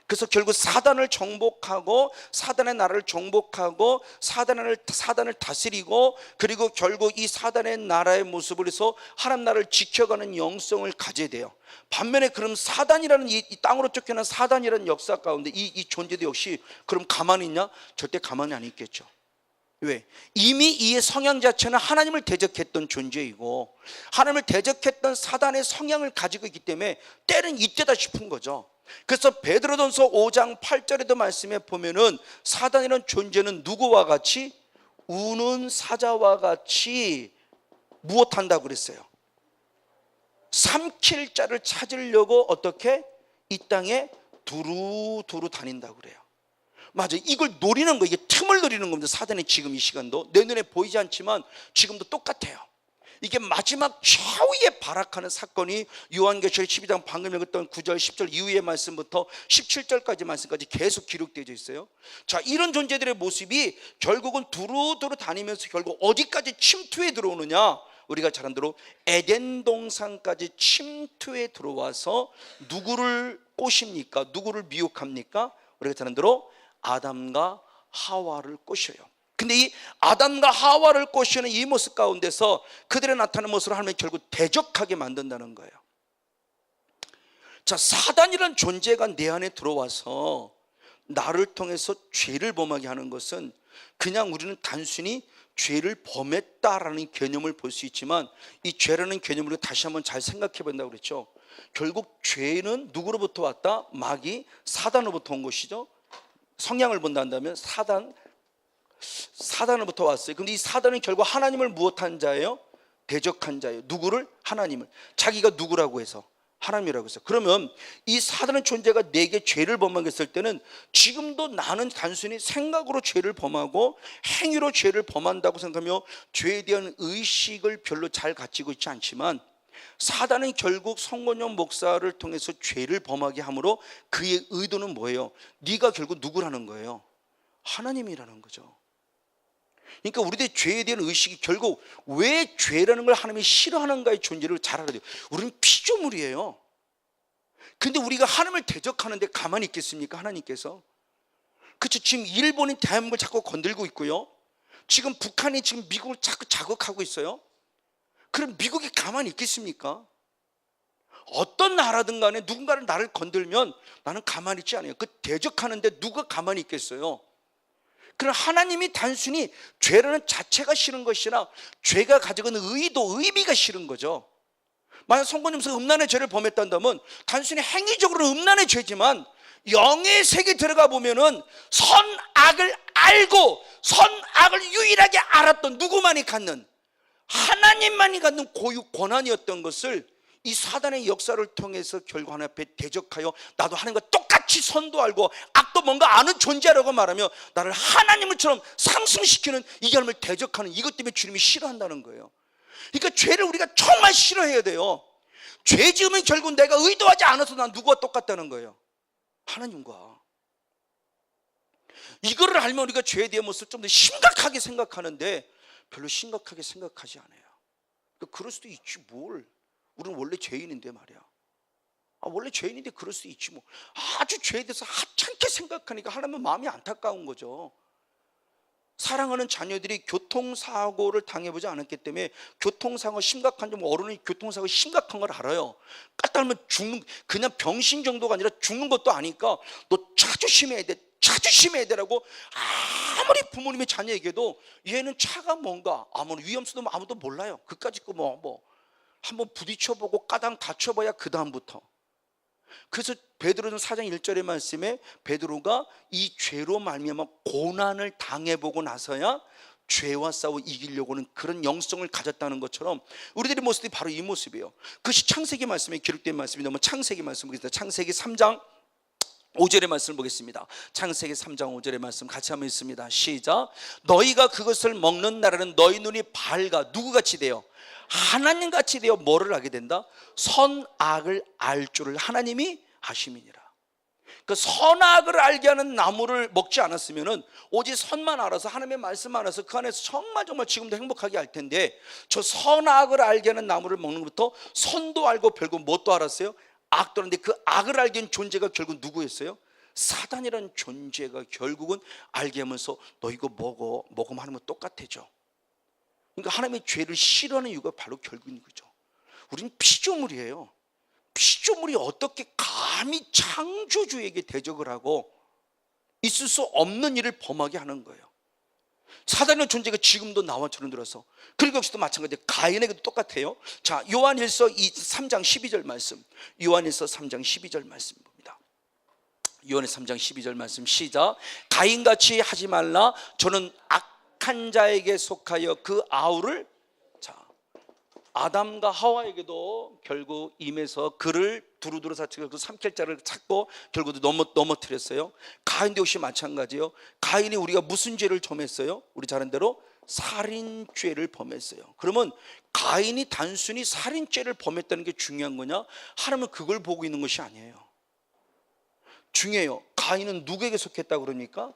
그래서 결국 사단을 정복하고 사단의 나라를 정복하고 사단을 다스리고, 그리고 결국 이 사단의 나라의 모습을 해서 하나님 나라를 지켜가는 영성을 가져야 돼요. 반면에 그럼 사단이라는 이 땅으로 쫓겨난 사단이라는 역사 가운데 이 존재도 역시 그럼 가만히 있냐? 절대 가만히 안 있겠죠. 왜? 이미 이의 성향 자체는 하나님을 대적했던 존재이고 하나님을 대적했던 사단의 성향을 가지고 있기 때문에 때는 이때다 싶은 거죠. 그래서 베드로전서 5장 8절에도 말씀해 보면은 사단이라는 존재는 누구와 같이? 우는 사자와 같이 무엇한다고 그랬어요? 삼킬 자를 찾으려고 어떻게? 이 땅에 두루두루 다닌다고 그래요. 맞아, 이걸 노리는 거, 이게 틈을 노리는 겁니다. 사단이 지금 이 시간도 내 눈에 보이지 않지만 지금도 똑같아요. 이게 마지막 최후의 발악하는 사건이 요한계시록 12장 방금 읽었던 9절 10절 이후의 말씀부터 17절까지 말씀까지 계속 기록되어 있어요. 자, 이런 존재들의 모습이 결국은 두루두루 다니면서 결국 어디까지 침투해 들어오느냐, 우리가 잘 아는 대로 에덴 동산까지 침투해 들어와서 누구를 꼬십니까? 누구를 미혹합니까? 우리가 잘 아는 대로 아담과 하와를 꼬셔요. 근데 이 아담과 하와를 꼬시는 이 모습 가운데서 그들의 나타나는 모습을 하나님이 결국 대적하게 만든다는 거예요. 자, 사단이라는 존재가 내 안에 들어와서 나를 통해서 죄를 범하게 하는 것은 그냥 우리는 단순히 죄를 범했다라는 개념을 볼 수 있지만, 이 죄라는 개념으로 다시 한번 잘 생각해 본다고 그랬죠. 결국 죄는 누구로부터 왔다? 마귀, 사단으로부터 온 것이죠. 성향을 본다면 사단으로부터 왔어요. 근데 이 사단은 결국 하나님을 무엇한 자예요? 대적한 자예요. 누구를? 하나님을. 자기가 누구라고 해서? 하나님이라고 해서. 그러면 이 사단의 존재가 내게 죄를 범하게 했을 때는 지금도 나는 단순히 생각으로 죄를 범하고 행위로 죄를 범한다고 생각하며 죄에 대한 의식을 별로 잘 가지고 있지 않지만, 사단은 결국 성건용 목사를 통해서 죄를 범하게 함으로 그의 의도는 뭐예요? 네가 결국 누구라는 거예요? 하나님이라는 거죠. 그러니까 우리들의 죄에 대한 의식이 결국 왜 죄라는 걸 하나님이 싫어하는가의 존재를 잘 알아야 돼요. 우리는 피조물이에요. 근데 우리가 하나님을 대적하는데 가만히 있겠습니까? 하나님께서. 그렇죠. 지금 일본이 대한민국을 자꾸 건들고 있고요. 지금 북한이 지금 미국을 자꾸 자극하고 있어요. 그럼 미국이 가만히 있겠습니까? 어떤 나라든 간에 누군가를 나를 건들면 나는 가만히 있지 않아요. 그 대적하는데 누가 가만히 있겠어요? 그럼 하나님이 단순히 죄라는 자체가 싫은 것이 아니라 죄가 가지고 있는 의도, 의미가 싫은 거죠. 만약 성건용사가 음란의 죄를 범했다면 단순히 행위적으로는 음란의 죄지만 영의 세계에 들어가 보면은 선악을 알고 선악을 유일하게 알았던, 누구만이 갖는, 하나님만이 갖는 고유 권한이었던 것을 이 사단의 역사를 통해서 결국 하나님 앞에 대적하여 나도 하나님과 똑같이 선도 알고 악도 뭔가 아는 존재라고 말하며 나를 하나님처럼 상승시키는 이 하나님을 대적하는, 이것 때문에 주님이 싫어한다는 거예요. 그러니까 죄를 우리가 정말 싫어해야 돼요. 죄 지으면 결국 내가 의도하지 않아서 난 누구와 똑같다는 거예요? 하나님과. 이거를 알면 우리가 죄에 대한 모습을 좀 더 심각하게 생각하는데 별로 심각하게 생각하지 않아요. 그럴 수도 있지 뭘. 우리는 원래 죄인인데 말이야. 원래 죄인인데 그럴 수 있지 뭐. 아주 죄에 대해서 하찮게 생각하니까 하나님은 마음이 안타까운 거죠. 사랑하는 자녀들이 교통사고를 당해보지 않았기 때문에 교통사고 심각한 점, 어른이 교통사고 심각한 걸 알아요. 까딱하면 죽는, 그냥 병신 정도가 아니라 죽는 것도 아니까 너 차 조심해야 돼, 차 조심해야 되라고 아무리 부모님의 자녀에게도 얘는 차가 뭔가 아무런 위험성도 아무도 몰라요. 그까짓 거 뭐 한번 부딪혀보고 까당 다쳐봐야 그 다음부터. 그래서 베드로는 4장 1절의 말씀에 베드로가 이 죄로 말미암아 고난을 당해보고 나서야 죄와 싸워 이기려고는 그런 영성을 가졌다는 것처럼 우리들의 모습이 바로 이 모습이에요. 그것이 창세기 말씀에 기록된 말씀입니다. 창세기 말씀 보겠습니다. 창세기 3장 5절의 말씀을 보겠습니다. 창세기 3장 5절의 말씀 같이 한번 읽습니다. 시작. 너희가 그것을 먹는 날에는 너희 눈이 밝아. 누구같이 돼요? 하나님같이 되어 뭐를 하게 된다? 선악을 알 줄을 하나님이 아심이니라. 그 선악을 알게 하는 나무를 먹지 않았으면 오직 선만 알아서 하나님의 말씀 알아서 그 안에서 정말 지금도 행복하게 할 텐데, 저 선악을 알게 하는 나무를 먹는 것부터 선도 알고 결국 뭣도 알았어요? 악도 알았는데 그 악을 알게 한 존재가 결국 누구였어요? 사단이라는 존재가 결국은 알게 하면서 너 이거 먹으면 하나님은 똑같아져. 그러니까 하나님의 죄를 싫어하는 이유가 바로 결국인 거죠. 우리는 피조물이에요. 피조물이 어떻게 감히 창조주에게 대적을 하고 있을 수 없는 일을 범하게 하는 거예요. 사단의 존재가 지금도 나와 저런 들어서, 그리고 역시도 마찬가지예요. 가인에게도 똑같아요. 자, 요한일서 3장 12절 말씀, 요한일서 3장 12절 말씀 봅니다. 요한일서 3장 12절 말씀 시작. 가인같이 하지 말라. 저는 악한 자에게 속하여 그 아우를, 자, 아담과 하와에게도 결국 임해서 그를 두루두루 사치고 그 삼킬자를 찾고 결국도 넘어뜨렸어요. 가인도 역시 마찬가지예요. 가인이 우리가 무슨 죄를 범했어요? 우리 잘 아는 대로 살인죄를 범했어요. 그러면 가인이 단순히 살인죄를 범했다는 게 중요한 거냐? 하나님은 그걸 보고 있는 것이 아니에요. 중요해요. 가인은 누구에게 속했다고 그러니까?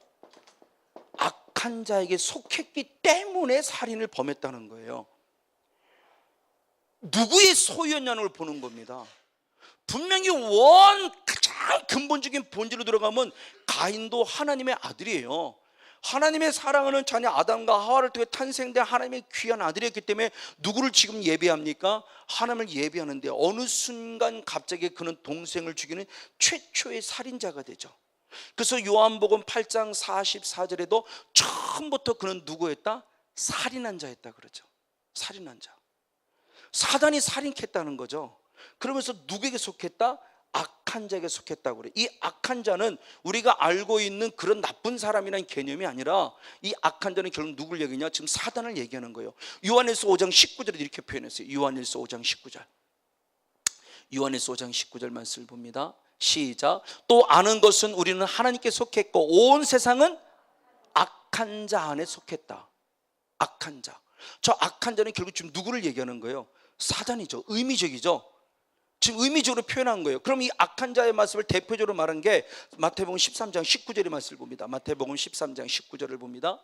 악한 자에게 속했기 때문에 살인을 범했다는 거예요. 누구의 소유였냐는 걸 보는 겁니다. 분명히 가장 근본적인 본질로 들어가면 가인도 하나님의 아들이에요. 하나님의 사랑하는 자녀 아담과 하와를 통해 탄생된 하나님의 귀한 아들이었기 때문에 누구를 지금 예배합니까? 하나님을 예배하는데 어느 순간 갑자기 그는 동생을 죽이는 최초의 살인자가 되죠. 그래서 요한복음 8장 44절에도 처음부터 그는 누구였다? 살인한 자였다 그러죠. 살인한 자. 사단이 살인했다는 거죠. 그러면서 누구에게 속했다? 악한 자에게 속했다고 그래요. 이 악한 자는 우리가 알고 있는 그런 나쁜 사람이라는 개념이 아니라 이 악한 자는 결국 누굴 얘기냐? 지금 사단을 얘기하는 거예요. 요한일서 5장 19절에 이렇게 표현했어요. 요한일서 5장 19절. 요한일서 5장 19절 말씀을 봅니다. 시작. 또 아는 것은 우리는 하나님께 속했고 온 세상은 악한 자 안에 속했다. 악한 자. 저 악한 자는 결국 지금 누구를 얘기하는 거예요? 사단이죠. 의미적이죠. 지금 의미적으로 표현한 거예요. 그럼 이 악한 자의 말씀을 대표적으로 말한 게 마태복음 13장 19절의 말씀을 봅니다. 마태복음 13장 19절을 봅니다.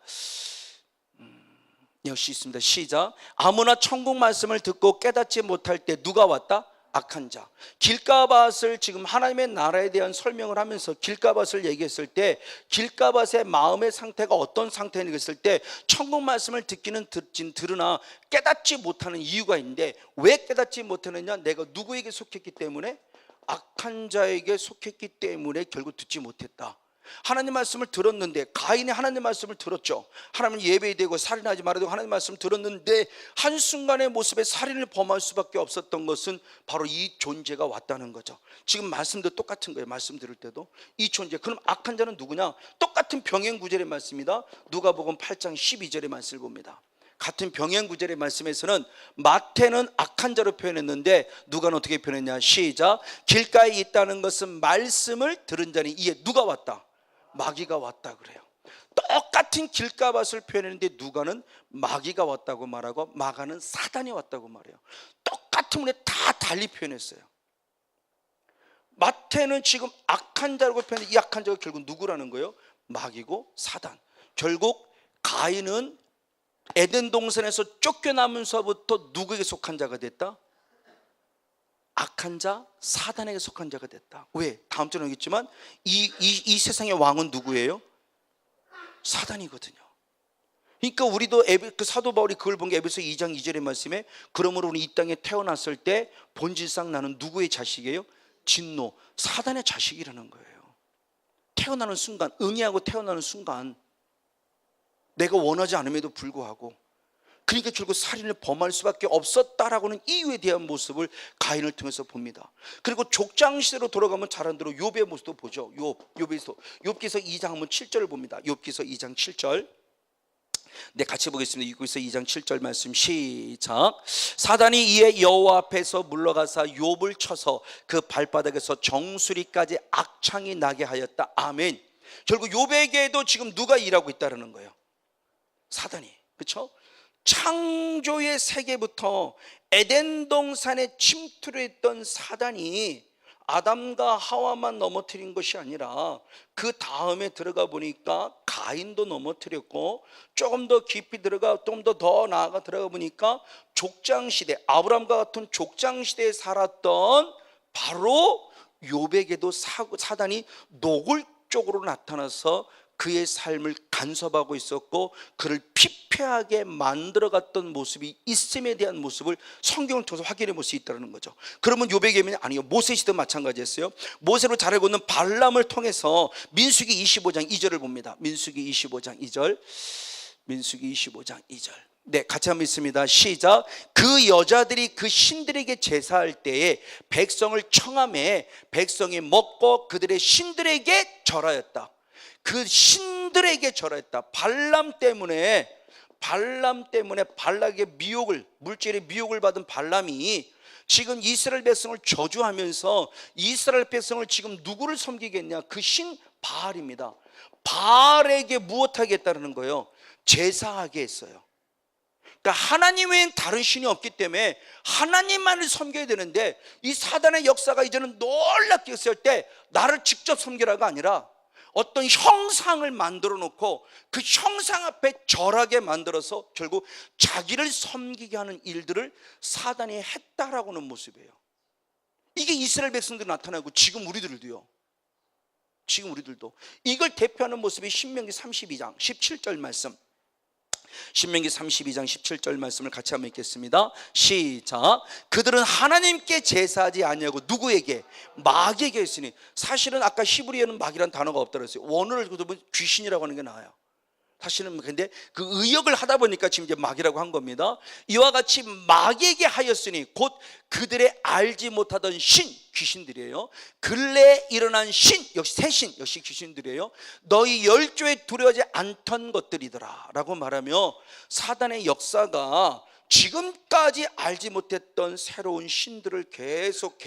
역시 있습니다. 시작. 아무나 천국 말씀을 듣고 깨닫지 못할 때 누가 왔다? 악한 자. 길가밭을 지금 하나님의 나라에 대한 설명을 하면서 길가밭을 얘기했을 때 길가밭의 마음의 상태가 어떤 상태인가 했을 때 천국 말씀을 듣기는 들으나 깨닫지 못하는 이유가 있는데 왜 깨닫지 못하느냐? 내가 누구에게 속했기 때문에? 악한 자에게 속했기 때문에 결국 듣지 못했다. 하나님 말씀을 들었는데 가인이 하나님 말씀을 들었죠. 하나님을 예배되고 살인하지 말아야 되고 하나님 말씀을 들었는데 한순간의 모습에 살인을 범할 수밖에 없었던 것은 바로 이 존재가 왔다는 거죠. 지금 말씀도 똑같은 거예요. 말씀 들을 때도 이 존재. 그럼 악한 자는 누구냐? 똑같은 병행 구절의 말씀입니다. 누가복음 8장 12절의 말씀을 봅니다. 같은 병행 구절의 말씀에서는 마태는 악한 자로 표현했는데 누가는 어떻게 표현했냐? 시작. 길가에 있다는 것은 말씀을 들은 자니 이에 누가 왔다? 마귀가 왔다 그래요. 똑같은 길가밭을 표현했는데 누가는 마귀가 왔다고 말하고 마가는 사단이 왔다고 말해요. 똑같은 분에 다 달리 표현했어요. 마태는 지금 악한 자라고 표현했는데 이 악한 자가 결국 누구라는 거예요? 마귀고 사단. 결국 가인은 에덴 동산에서 쫓겨나면서부터 누구에게 속한 자가 됐다? 악한 자, 사단에게 속한 자가 됐다. 왜? 다음 주에 나오겠지만 이 세상의 왕은 누구예요? 사단이거든요. 그러니까 우리도 그 사도 바울이 그걸 본 게 에베소 2장 2절의 말씀에 그러므로 우리 이 땅에 태어났을 때 본질상 나는 누구의 자식이에요? 진노, 사단의 자식이라는 거예요. 태어나는 순간, 응애하고 태어나는 순간 내가 원하지 않음에도 불구하고 그러니까 결국 살인을 범할 수밖에 없었다라고는 이유에 대한 모습을 가인을 통해서 봅니다. 그리고 족장 시대로 돌아가면 잘한 대로 욥의 모습도 보죠. 욥기서 2장 한번 7절을 봅니다. 욥기서 2장 7절. 네, 같이 보겠습니다. 욥기서 2장 7절 말씀 시작. 사단이 이에 여호와 앞에서 물러가사 욥을 쳐서 그 발바닥에서 정수리까지 악창이 나게 하였다. 아멘. 결국 욥에게도 지금 누가 일하고 있다는 거예요? 사단이. 그렇죠? 창조의 세계부터 에덴 동산에 침투를 했던 사단이 아담과 하와만 넘어뜨린 것이 아니라 그 다음에 들어가 보니까 가인도 넘어뜨렸고 조금 더 깊이 들어가 좀 더 나아가 들어가 보니까 족장시대, 아브람과 같은 족장시대에 살았던 바로 욥에게도 사단이 노골적으로 나타나서 그의 삶을 간섭하고 있었고 그를 피폐하게 만들어갔던 모습이 있음에 대한 모습을 성경을 통해서 확인해 볼 수 있다는 거죠. 그러면 욥에게는 아니요, 모세 시대도 마찬가지였어요. 모세로 잘 알고 있는 발람을 통해서 민수기 25장 2절을 봅니다. 민수기 25장 2절. 민수기 25장 2절. 네, 같이 한번 읽습니다. 시작. 그 여자들이 그 신들에게 제사할 때에 백성을 청함해 백성이 먹고 그들의 신들에게 절하였다. 그 신들에게 절하였다. 발람 때문에 발락의 미혹을, 물질의 미혹을 받은 발람이 지금 이스라엘 백성을 저주하면서 이스라엘 백성을 지금 누구를 섬기겠냐? 그 신 바알입니다. 바알에게 무엇하겠다는 거예요? 제사하게 했어요. 그러니까 하나님 외엔 다른 신이 없기 때문에 하나님만을 섬겨야 되는데, 이 사단의 역사가 이제는 놀랍게 했을 때 나를 직접 섬기라가 아니라 어떤 형상을 만들어 놓고 그 형상 앞에 절하게 만들어서 결국 자기를 섬기게 하는 일들을 사단이 했다라고는 모습이에요. 이게 이스라엘 백성들이 나타나고 지금 우리들도요. 지금 우리들도 이걸 대표하는 모습이 신명기 32장 17절 말씀, 신명기 32장 17절 말씀을 같이 한번 읽겠습니다. 시작. 그들은 하나님께 제사하지 아니하고 누구에게? 마귀에게 했으니. 사실은 아까 히브리어는 마귀라는 단어가 없다고 그랬어요. 원어를 보면 귀신이라고 하는 게 나아요. 사실은 근데 그 의역을 하다 보니까 지금 이제 마귀라고 한 겁니다. 이와 같이 마귀에게 하였으니 곧 그들의 알지 못하던 신, 귀신들이에요. 근래에 일어난 신, 역시 새 신, 역시 귀신들이에요. 너희 열조에 두려워하지 않던 것들이더라 라고 말하며, 사단의 역사가 지금까지 알지 못했던 새로운 신들을 계속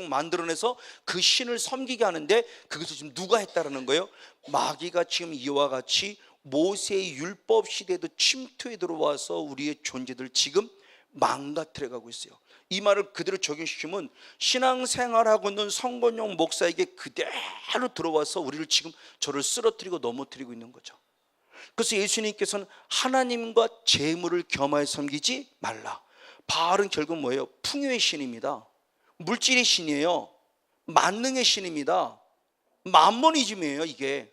만들어내서 그 신을 섬기게 하는데, 그것을 지금 누가 했다라는 거예요? 마귀가 지금 이와 같이 모세의 율법 시대에도 침투해 들어와서 우리의 존재들 지금 망가뜨려 가고 있어요. 이 말을 그대로 적용시키면 신앙생활하고 있는 성건용 목사에게 그대로 들어와서 우리를 지금 저를 쓰러뜨리고 넘어뜨리고 있는 거죠. 그래서 예수님께서는 하나님과 재물을 겸하여 섬기지 말라. 바알은 결국 뭐예요? 풍요의 신입니다. 물질의 신이에요. 만능의 신입니다. 만모니즘이에요. 이게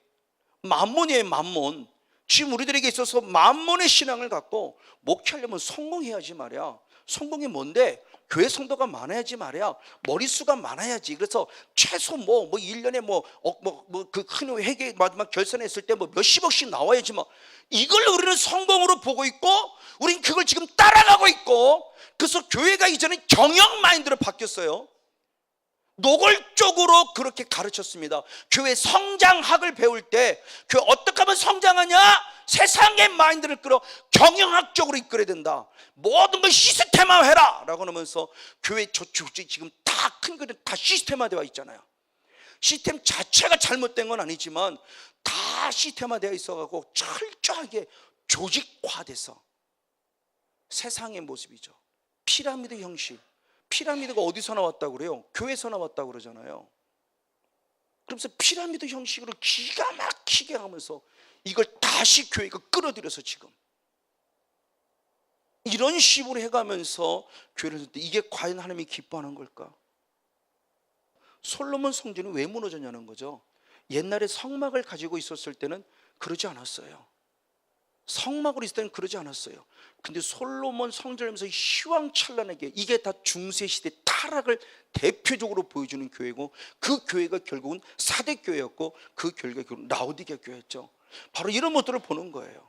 만몬이에요. 만몬. 지금 우리들에게 있어서 만몬의 신앙을 갖고 목회하려면 성공해야지 말이야. 성공이 뭔데? 교회 성도가 많아야지 말이야. 머릿수가 많아야지. 그래서 최소 1년에 그 큰 회계 마지막 결산했을 때 몇십억씩 나와야지 이걸 우리는 성공으로 보고 있고, 우린 그걸 지금 따라가고 있고, 그래서 교회가 이제는 경영 마인드로 바뀌었어요. 노골적으로 그렇게 가르쳤습니다. 교회 성장학을 배울 때 교회 어떻게 하면 성장하냐? 세상의 마인드를 끌어 경영학적으로 이끌어야 된다. 모든 걸 시스템화해라 라고 하면서 교회 지금 다 큰 그림 다 시스템화되어 있잖아요. 시스템 자체가 잘못된 건 아니지만 다 시스템화되어 있어가지고 철저하게 조직화돼서 세상의 모습이죠. 피라미드 형식. 피라미드가 어디서 나왔다고 그래요? 교회에서 나왔다고 그러잖아요. 그러면서 피라미드 형식으로 기가 막히게 하면서 이걸 다시 교회가 끌어들여서 지금 이런 식으로 해가면서 교회를 했는데, 이게 과연 하나님이 기뻐하는 걸까? 솔로몬 성전이 왜 무너졌냐는 거죠. 옛날에 성막을 가지고 있었을 때는 그러지 않았어요. 성막으로 있을 때는 그러지 않았어요. 근데 솔로몬 성전하면서 휘황찬란하게, 이게 다 중세시대 타락을 대표적으로 보여주는 교회고, 그 교회가 결국은 사대교회였고, 그 교회가 결국은 라오디게아 교회였죠. 바로 이런 것들을 보는 거예요.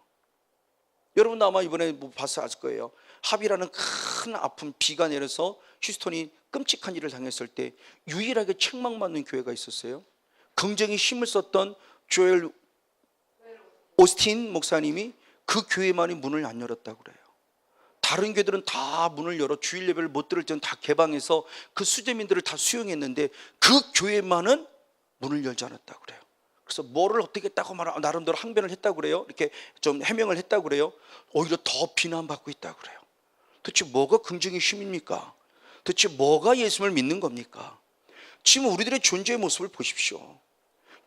여러분 아마 이번에 봐서 아실 거예요. 합이라는 큰 아픈 비가 내려서 휴스턴이 끔찍한 일을 당했을 때 유일하게 책망받는 교회가 있었어요. 굉장히 힘을 썼던 조엘 오스틴 목사님이 그 교회만이 문을 안 열었다고 그래요. 다른 교회들은 다 문을 열어 주일 예배를 못 들을 때는 다 개방해서 그 수재민들을 다 수용했는데, 그 교회만은 문을 열지 않았다고 그래요. 그래서 뭐를 어떻게 했다고 나름대로 항변을 했다고 그래요. 이렇게 좀 해명을 했다고 그래요. 오히려 더 비난받고 있다고 그래요. 도대체 뭐가 긍정의 힘입니까? 도대체 뭐가 예수님을 믿는 겁니까? 지금 우리들의 존재의 모습을 보십시오.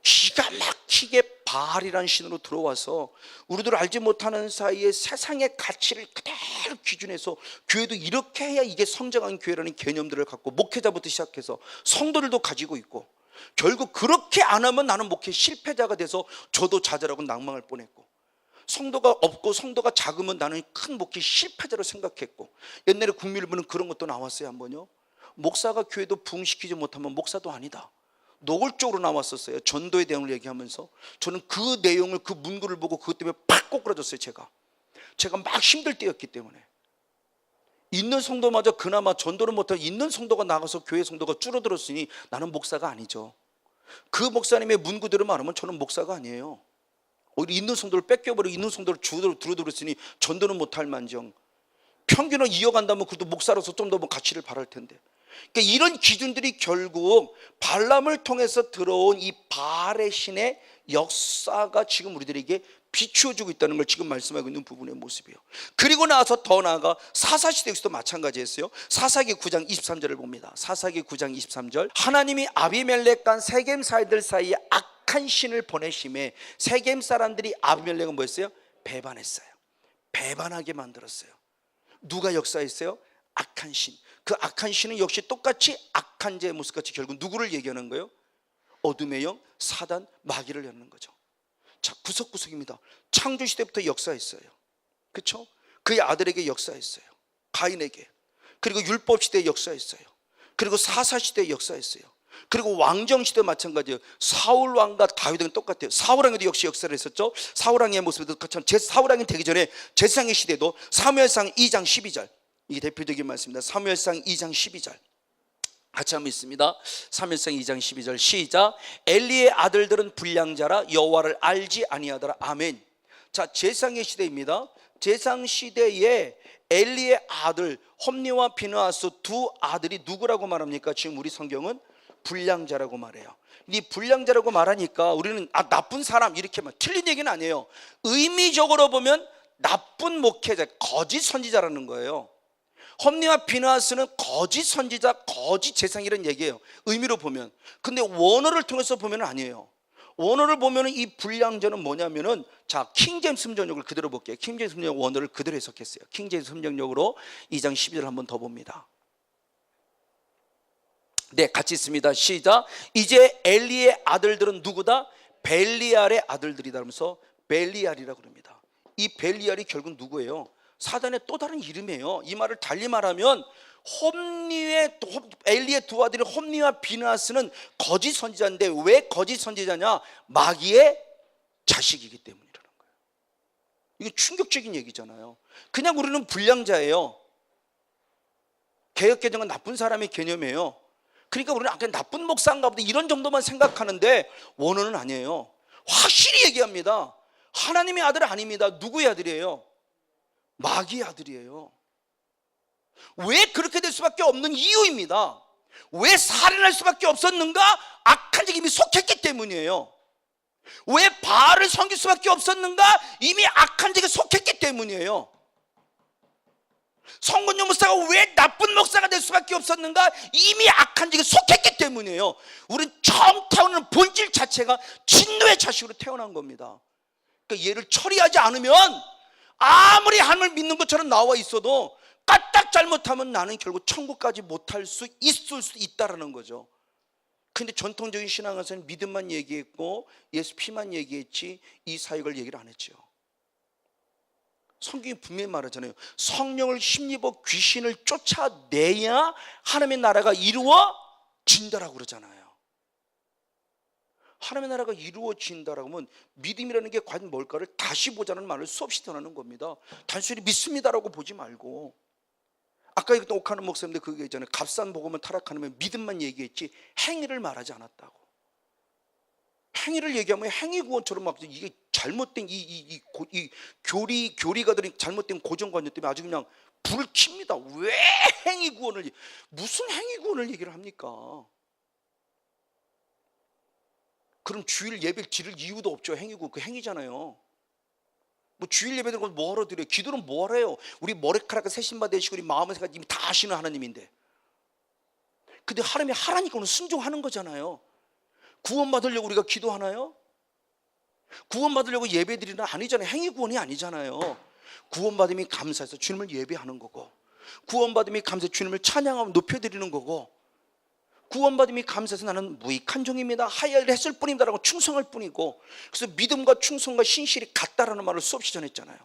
기가 막히게 바알이라는 신으로 들어와서 우리들 알지 못하는 사이에 세상의 가치를 그대로 기준해서 교회도 이렇게 해야 이게 성장한 교회라는 개념들을 갖고, 목회자부터 시작해서 성도들도 가지고 있고, 결국 그렇게 안 하면 나는 목회 실패자가 돼서 저도 좌절하고 낭망할 뻔했고, 성도가 없고 성도가 작으면 나는 큰 목회 실패자로 생각했고, 옛날에 국민일보는 그런 것도 나왔어요. 한번요, 목사가 교회도 부흥시키지 못하면 목사도 아니다, 노골적으로 나왔었어요. 전도의 내용을 얘기하면서 저는 그 내용을, 그 문구를 보고 그것 때문에 팍 꼬꾸라졌어요. 제가 막 힘들 때였기 때문에. 있는 성도마저 그나마 전도를 못하고 있는 성도가 나가서 교회 성도가 줄어들었으니 나는 목사가 아니죠. 그 목사님의 문구대로 말하면 저는 목사가 아니에요. 오히려 있는 성도를 뺏겨버리고 있는 성도를 줄어들었으니 전도는 못할 만정 평균을 이어간다면 그래도 목사로서 좀 더 가치를 바랄 텐데. 그러니까 이런 기준들이 결국 발람을 통해서 들어온 이 바알의 신의 역사가 지금 우리들에게 비추어주고 있다는 걸 지금 말씀하고 있는 부분의 모습이에요. 그리고 나서 더 나아가 사사시대에서도 마찬가지였어요. 사사기 9장 23절을 봅니다. 사사기 9장 23절, 하나님이 아비멜렉과 세겜 사이들 사이에 악한 신을 보내심에 세겜 사람들이 아비멜렉은 뭐였어요? 배반했어요. 배반하게 만들었어요. 누가 역사했어요? 악한 신. 그 악한 신은 역시 똑같이 악한 자의 모습같이 결국 누구를 얘기하는 거예요? 어둠의 영, 사단, 마귀를 여는 거죠. 자, 구석구석입니다. 창조시대부터 역사했어요. 그렇죠? 그의 아들에게 역사했어요. 가인에게. 그리고 율법시대에 역사했어요. 그리고 사사시대에 역사했어요. 그리고 왕정시대 마찬가지예요. 사울왕과 다윗은 똑같아요. 사울왕에도 역시 역사를 했었죠. 사울왕의 모습도 똑같지만 사울왕이 되기 전에 제사장의 시대도 사무엘상 2장 12절, 이게 대표적인 말씀입니다. 사무엘상 2장 12절 같이 한번 읽습니다. 사무엘상 2장 12절 시작. 엘리의 아들들은 불량자라 여호와를 알지 아니하더라. 아멘. 자, 제사장의 시대입니다. 제사장 시대에 엘리의 아들 홈니와 비느하스 두 아들이 누구라고 말합니까? 지금 우리 성경은 불량자라고 말해요. 이 불량자라고 말하니까 우리는 나쁜 사람 이렇게만, 틀린 얘기는 아니에요. 의미적으로 보면 나쁜 목회자, 거짓 선지자라는 거예요. 홈니와 비느하스는 거짓 선지자, 거짓 제사장이라는 얘기예요. 의미로 보면. 근데 원어를 통해서 보면 아니에요. 원어를 보면 이 불량자는 뭐냐면은, 자, 킹제임스 성경역을 그대로 볼게요. 킹제임스 성경역 원어를 그대로 해석했어요. 킹제임스 성경역으로 2장 12절 한번 더 봅니다. 네, 같이 있습니다. 시작. 이제 엘리의 아들들은 누구다? 벨리알의 아들들이다 하면서 벨리알이라고 그럽니다. 이 벨리알이 결국 누구예요? 사단의 또 다른 이름이에요. 이 말을 달리 말하면 엘리의 두 아들인 홈니와 비느하스는 거짓 선지자인데, 왜 거짓 선지자냐? 마귀의 자식이기 때문이라는 거예요. 이게 충격적인 얘기잖아요. 그냥 우리는 불량자예요. 개혁개정은 나쁜 사람의 개념이에요. 그러니까 우리는 아까 나쁜 목사인가 보다 이런 정도만 생각하는데 원어는 아니에요. 확실히 얘기합니다. 하나님의 아들 아닙니다. 누구의 아들이에요? 마귀의 아들이에요. 왜 그렇게 될 수밖에 없는 이유입니다. 왜 살인할 수밖에 없었는가? 악한 적이 이미 속했기 때문이에요. 왜 바알을 섬길 수밖에 없었는가? 이미 악한 적에 속했기 때문이에요. 성건용 목사가 왜 나쁜 목사가 될 수밖에 없었는가? 이미 악한 적에 속했기 때문이에요. 우린 처음 태어나는 본질 자체가 진노의 자식으로 태어난 겁니다. 그러니까 얘를 처리하지 않으면 아무리 하나님을 믿는 것처럼 나와 있어도 까딱 잘못하면 나는 결국 천국까지 못할 수 있을 수 있다라는 거죠. 근데 전통적인 신앙에서는 믿음만 얘기했고 예수 피만 얘기했지 이 사역을 얘기를 안 했죠. 성경이 분명히 말하잖아요. 성령을 힘입어 귀신을 쫓아내야 하나님의 나라가 이루어진다라고 그러잖아요. 하나님의 나라가 이루어진다라고 하면 믿음이라는 게 과연 뭘까를 다시 보자는 말을 수없이 전하는 겁니다. 단순히 믿습니다라고 보지 말고, 아까 얘기했던 옥하는 목사님들 그게 있잖아요. 값싼 복음을 타락하면 믿음만 얘기했지 행위를 말하지 않았다고. 행위를 얘기하면 행위 구원처럼 막 이게 잘못된 이 교리가 들인 잘못된 고정관념 때문에 아주 그냥 불을 킵니다. 왜 행위 구원을, 무슨 행위 구원을 얘기를 합니까? 그럼 주일 예배를 드릴 이유도 없죠. 행위 구원, 그 행위잖아요. 뭐 주일 예배 드리고 뭐하러 드려요? 기도는 뭐하러 해요? 우리 머리카락을 새신바 되시고 우리 마음의 생각 이미 다 아시는 하나님인데. 근데 하나님이 하라니까 순종하는 거잖아요. 구원받으려고 우리가 기도하나요? 구원받으려고 예배드리나? 아니잖아요. 행위 구원이 아니잖아요. 구원받음이 감사해서 주님을 예배하는 거고, 구원받음이 감사해서 주님을 찬양하고 높여드리는 거고, 구원받음이 감사해서 나는 무익한 종입니다, 하야를 했을 뿐입니다라고 충성할 뿐이고. 그래서 믿음과 충성과 신실이 같다라는 말을 수없이 전했잖아요.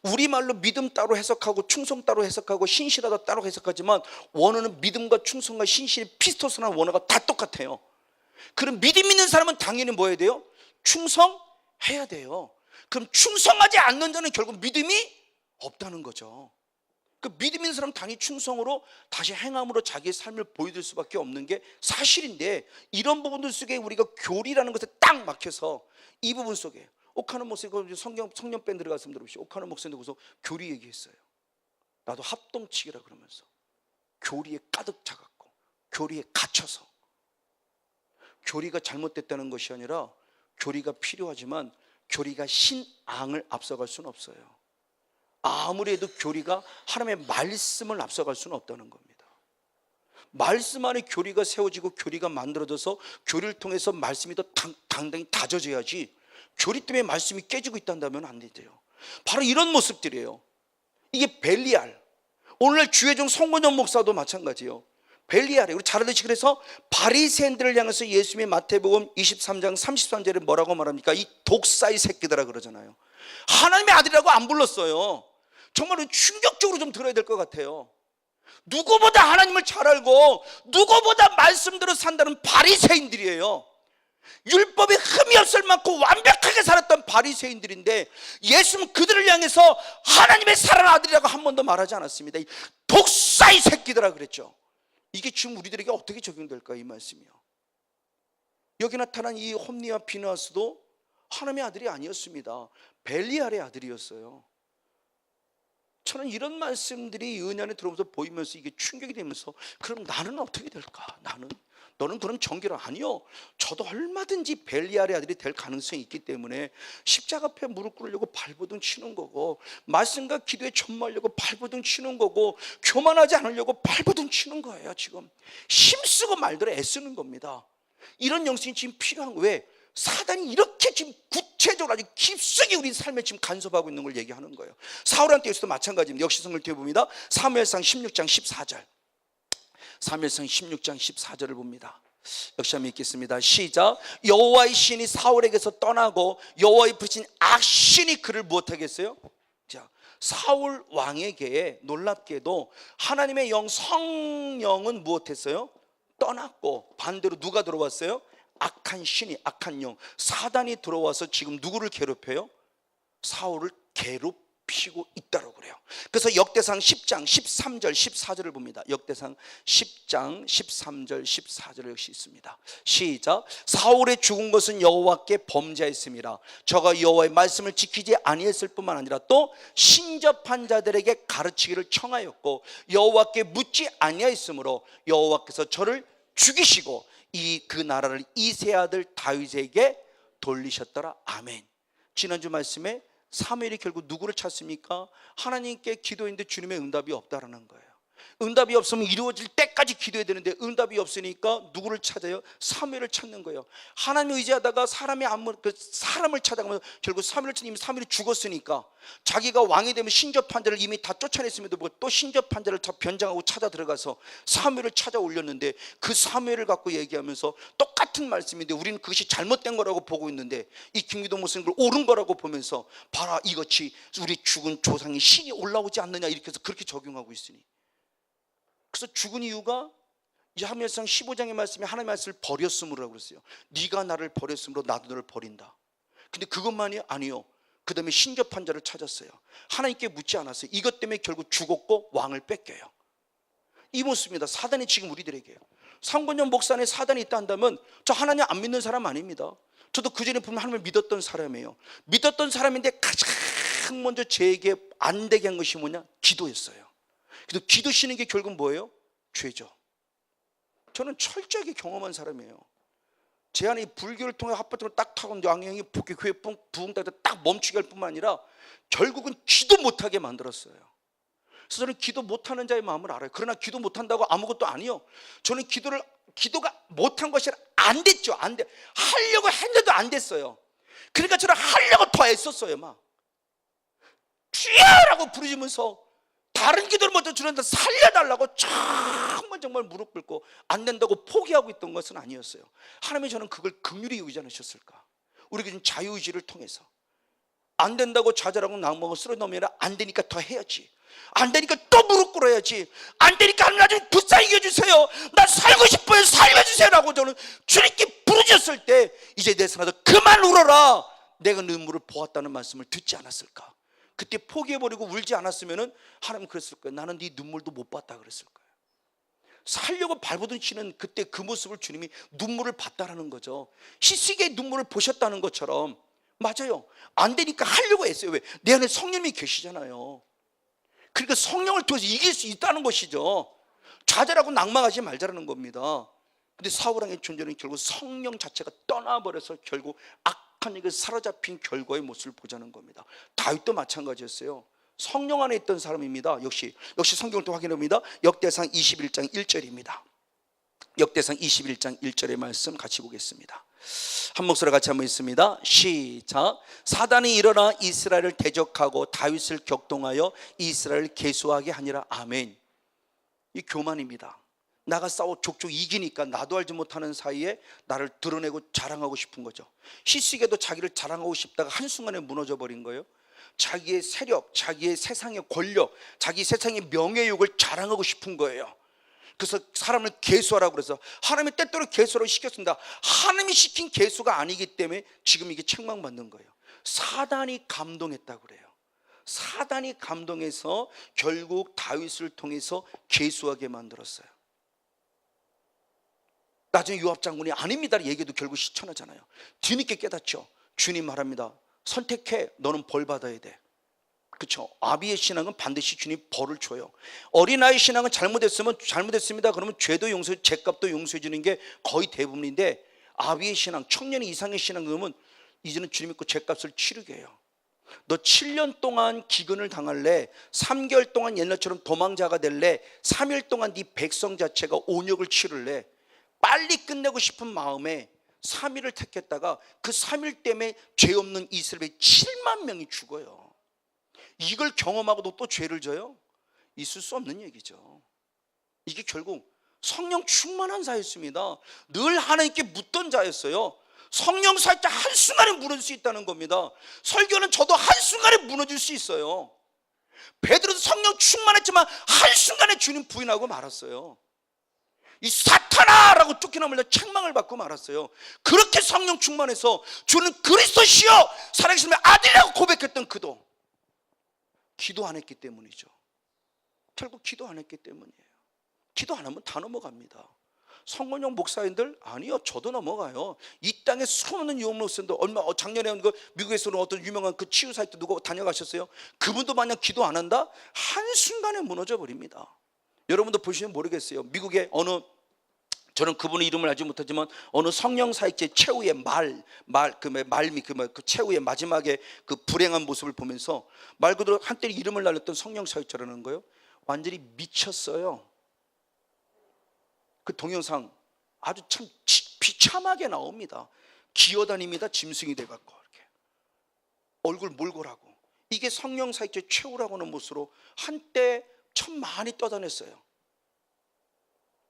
우리말로 믿음 따로 해석하고 충성 따로 해석하고 신실하다 따로 해석하지만 원어는 믿음과 충성과 신실이 피스토스라는 원어가 다 똑같아요. 그럼 믿음 있는 사람은 당연히 뭐 해야 돼요? 충성해야 돼요. 그럼 충성하지 않는 자는 결국 믿음이 없다는 거죠. 그 믿음 있는 사람은 당연히 충성으로 다시 행함으로 자기의 삶을 보여줄 수밖에 없는 게 사실인데, 이런 부분들 속에 우리가 교리라는 것에 딱 막혀서 이 부분 속에 옥하는 목사님 성령 밴드 들어가서 들어보시죠. 옥하는 목사님 거기서 교리 얘기했어요. 나도 합동치기라 그러면서 교리에 가득 차갖고 교리에 갇혀서, 교리가 잘못됐다는 것이 아니라 교리가 필요하지만 교리가 신앙을 앞서갈 수는 없어요. 아무리 해도 교리가 하나님의 말씀을 앞서갈 수는 없다는 겁니다. 말씀 안에 교리가 세워지고 교리가 만들어져서 교리를 통해서 말씀이 더 당당히 다져져야지, 교리 때문에 말씀이 깨지고 있다면 안 되죠. 바로 이런 모습들이에요. 이게 벨리알. 오늘날 주혜종 송건영 목사도 마찬가지예요. 벨리알이에요. 우리 잘 알듯이 그래서 바리새인들을 향해서 예수님의 마태복음 23장 33절에 뭐라고 말합니까? 이 독사의 새끼들아 그러잖아요. 하나님의 아들이라고 안 불렀어요. 정말 충격적으로 좀 들어야 될 것 같아요. 누구보다 하나님을 잘 알고 누구보다 말씀대로 산다는 바리새인들이에요. 율법에 흠이 없을 만큼 완벽하게 살았던 바리새인들인데 예수는 그들을 향해서 하나님의 사랑하는 아들이라고 한 번도 말하지 않았습니다. 독사의 새끼들아 그랬죠. 이게 지금 우리들에게 어떻게 적용될까, 이 말씀이요. 여기 나타난 이 홈리와 비느하스도 하나님의 아들이 아니었습니다. 벨리알의 아들이었어요. 저는 이런 말씀들이 은혜 안에 들어오면서 보이면서 이게 충격이 되면서, 그럼 나는 어떻게 될까? 너는 그럼 정결 아니요. 저도 얼마든지 벨리알의 아들이 될 가능성이 있기 때문에 십자가 앞에 무릎 꿇으려고 발버둥 치는 거고, 말씀과 기도에 전무하려고 발버둥 치는 거고, 교만하지 않으려고 발버둥 치는 거예요. 지금 힘쓰고 말들어 애쓰는 겁니다. 이런 영성이 지금 필요한 거예요. 왜? 사단이 이렇게 지금 구체적으로 아주 깊숙이 우리 삶에 지금 간섭하고 있는 걸 얘기하는 거예요. 사울한테서도 마찬가지입니다. 역시 성경을 봅니다. 사무엘상 16장 14절. 사무엘상 16장 14절을 봅니다. 역시 한번 읽겠습니다. 시작. 여호와의 신이 사울에게서 떠나고 여호와의 부신 악신이 그를 무엇하겠어요? 자, 사울 왕에게 놀랍게도 하나님의 영 성령은 무엇했어요? 떠났고 반대로 누가 들어왔어요? 악한 신이, 악한 영, 사단이 들어와서 지금 누구를 괴롭혀요? 사울을 괴롭히고 있다고 그래요. 그래서 역대상 10장 13절 14절을 봅니다. 역대상 10장 13절 14절 역시 있습니다. 시작. 사울의 죽은 것은 여호와께 범죄했습니다. 저가 여호와의 말씀을 지키지 아니했을 뿐만 아니라 또 신접한 자들에게 가르치기를 청하였고 여호와께 묻지 아니하였으므로 여호와께서 저를 죽이시고 그 나라를 이세 아들 다윗에게 돌리셨더라. 아멘. 지난주 말씀에 사무엘이 결국 누구를 찾습니까? 하나님께 기도했는데 주님의 응답이 없다라는 거예요. 응답이 없으면 이루어질 때까지 기도해야 되는데 응답이 없으니까 누구를 찾아요? 사무엘을 찾는 거예요. 하나님을 의지하다가 사람을 찾아가면서 결국 사무엘을 찾으면 사무엘이 죽었으니까 자기가 왕이 되면 신접한 자를 이미 다 쫓아냈음에도 불구하고 또 신접한 자를 다 변장하고 찾아 들어가서 사무엘을 찾아 올렸는데, 그 사무엘을 갖고 얘기하면서 똑같은 말씀인데 우리는 그것이 잘못된 거라고 보고 있는데 이 김기도 목사님 그걸 옳은 거라고 보면서 봐라, 이것이 우리 죽은 조상의 신이 올라오지 않느냐 이렇게 해서 그렇게 적용하고 있으니, 그래서 죽은 이유가 사무엘상 15장의 말씀이 하나님의 말씀을 버렸으므로라고 그랬어요. 네가 나를 버렸으므로 나도 너를 버린다. 근데 그것만이 아니요. 그 다음에 신접한 자를 찾았어요. 하나님께 묻지 않았어요. 이것 때문에 결국 죽었고 왕을 뺏겨요. 이 모습입니다. 사단이 지금 우리들에게요. 상권년 목사 안에 사단이 있다 한다면 저 하나님 안 믿는 사람 아닙니다. 저도 그전에 보면 하나님을 믿었던 사람이에요. 믿었던 사람인데 가장 먼저 제게 안 되게 한 것이 뭐냐? 기도였어요. 그래서 기도 쉬는 게 결국 뭐예요? 죄죠. 저는 철저하게 경험한 사람이에요. 제 안에 불교를 통해 합법적으로 딱 타고 양형이 교회 부흥 딱 멈추게 할 뿐만 아니라 결국은 기도 못하게 만들었어요. 그래서 저는 기도 못하는 자의 마음을 알아요. 그러나 기도 못한다고 아무것도 아니요. 저는 기도가 못한 것이 안 됐죠. 안 돼. 하려고 했는데도 안 됐어요. 그러니까 저는 하려고 더 애썼어요. 막 주야라고 부르짖으면서 다른 기도를 먼저 주는데 살려달라고 정말 무릎 꿇고 안 된다고 포기하고 있던 것은 아니었어요. 하나님이 저는 그걸 긍휼히 여기지 않으셨을까? 우리가 지금 자유의지를 통해서 안 된다고 좌절하고 낭망하고 쓰러넘으면 안 되니까 더 해야지, 안 되니까 또 무릎 꿇어야지, 안 되니까 하나님 나좀 불쌍히 여겨주세요, 나 살고 싶어요, 살려주세요 라고 저는 주님께 부르짖었을 때 이제 내 손에서 그만 울어라, 내가 눈물을 보았다는 말씀을 듣지 않았을까? 그때 포기해버리고 울지 않았으면 하나님 그랬을 거예요. 나는 네 눈물도 못 봤다 그랬을 거예요. 살려고 발버둥 치는 그때 그 모습을 주님이 눈물을 봤다라는 거죠. 희식의 눈물을 보셨다는 것처럼. 맞아요. 안 되니까 하려고 했어요. 왜? 내 안에 성령님이 계시잖아요. 그러니까 성령을 통해서 이길 수 있다는 것이죠. 좌절하고 낭망하지 말자라는 겁니다. 근데 사울 왕의 존재는 결국 성령 자체가 떠나버려서 결국 악한 영에 사로잡힌 결과의 모습을 보자는 겁니다. 다윗도 마찬가지였어요. 성령 안에 있던 사람입니다. 역시 성경을 또 확인합니다. 역대상 21장 1절입니다. 역대상 21장 1절의 말씀 같이 보겠습니다. 한 목소리 같이 한번 읽습니다. 시작. 사단이 일어나 이스라엘을 대적하고 다윗을 격동하여 이스라엘을 계수하게 하니라. 아멘. 이 교만입니다. 나가 싸워 족족 이기니까 나도 알지 못하는 사이에 나를 드러내고 자랑하고 싶은 거죠. 히스기야도 자기를 자랑하고 싶다가 한순간에 무너져 버린 거예요. 자기의 세력, 자기의 세상의 권력, 자기 세상의 명예욕을 자랑하고 싶은 거예요. 그래서 사람을 계수하라고 그래서 하나님이 때때로 계수라고 시켰습니다. 하나님이 시킨 계수가 아니기 때문에 지금 이게 책망받는 거예요. 사단이 감동했다고 그래요. 사단이 감동해서 결국 다윗을 통해서 계수하게 만들었어요. 나중에 요압 장군이 아닙니다 얘기도 결국 실천하잖아요. 뒤늦게 깨닫죠. 주님 말합니다. 선택해. 너는 벌 받아야 돼. 그렇죠. 아비의 신앙은 반드시 주님 벌을 줘요. 어린아이 신앙은 잘못했으면 잘못했습니다 그러면 죄도 용서해, 죄값도 용서해 주는 게 거의 대부분인데, 아비의 신앙, 청년 이상의 신앙 그러면 이제는 주님 믿고 죄값을 치르게 해요. 너 7년 동안 기근을 당할래? 3개월 동안 옛날처럼 도망자가 될래? 3일 동안 네 백성 자체가 온역을 치를래? 빨리 끝내고 싶은 마음에 3일을 택했다가 그 3일 때문에 죄 없는 이스라엘 7만 명이 죽어요. 이걸 경험하고도 또 죄를 져요? 있을 수 없는 얘기죠. 이게 결국 성령 충만한 자였습니다. 늘 하나님께 묻던 자였어요. 성령 살짝 한순간에 무너질 수 있다는 겁니다. 설교는 저도 한순간에 무너질 수 있어요. 베드로도 성령 충만했지만 한순간에 주님 부인하고 말았어요. 이 사탄아라고 쫓겨나면서 책망을 받고 말았어요. 그렇게 성령 충만해서 주는 그리스도시여 살아계신 아들이라고 고백했던 그도 기도 안 했기 때문이죠. 결국 기도 안 했기 때문이에요. 기도 안 하면 다 넘어갑니다. 성건용 목사님들 아니요, 저도 넘어가요. 이 땅에 수많은 유명 목사님들 작년에 그 미국에서는 어떤 유명한 그 치유 사이트 누가 다녀가셨어요? 그분도 만약 기도 안 한다? 한순간에 무너져 버립니다. 여러분도 보시면 모르겠어요. 미국의 어느, 저는 그분의 이름을 알지 못하지만 어느 성령 사역제 최후의 그 최후의 마지막에 그 불행한 모습을 보면서 말 그대로 한때 이름을 날렸던 성령 사역자라는 거예요. 완전히 미쳤어요. 그 동영상 아주 참 비참하게 나옵니다. 기어다닙니다. 짐승이 돼갖고 이렇게 얼굴 몰골하고. 이게 성령 사역제 최후라고 하는 모습으로 한때 참 많이 떠다녔어요.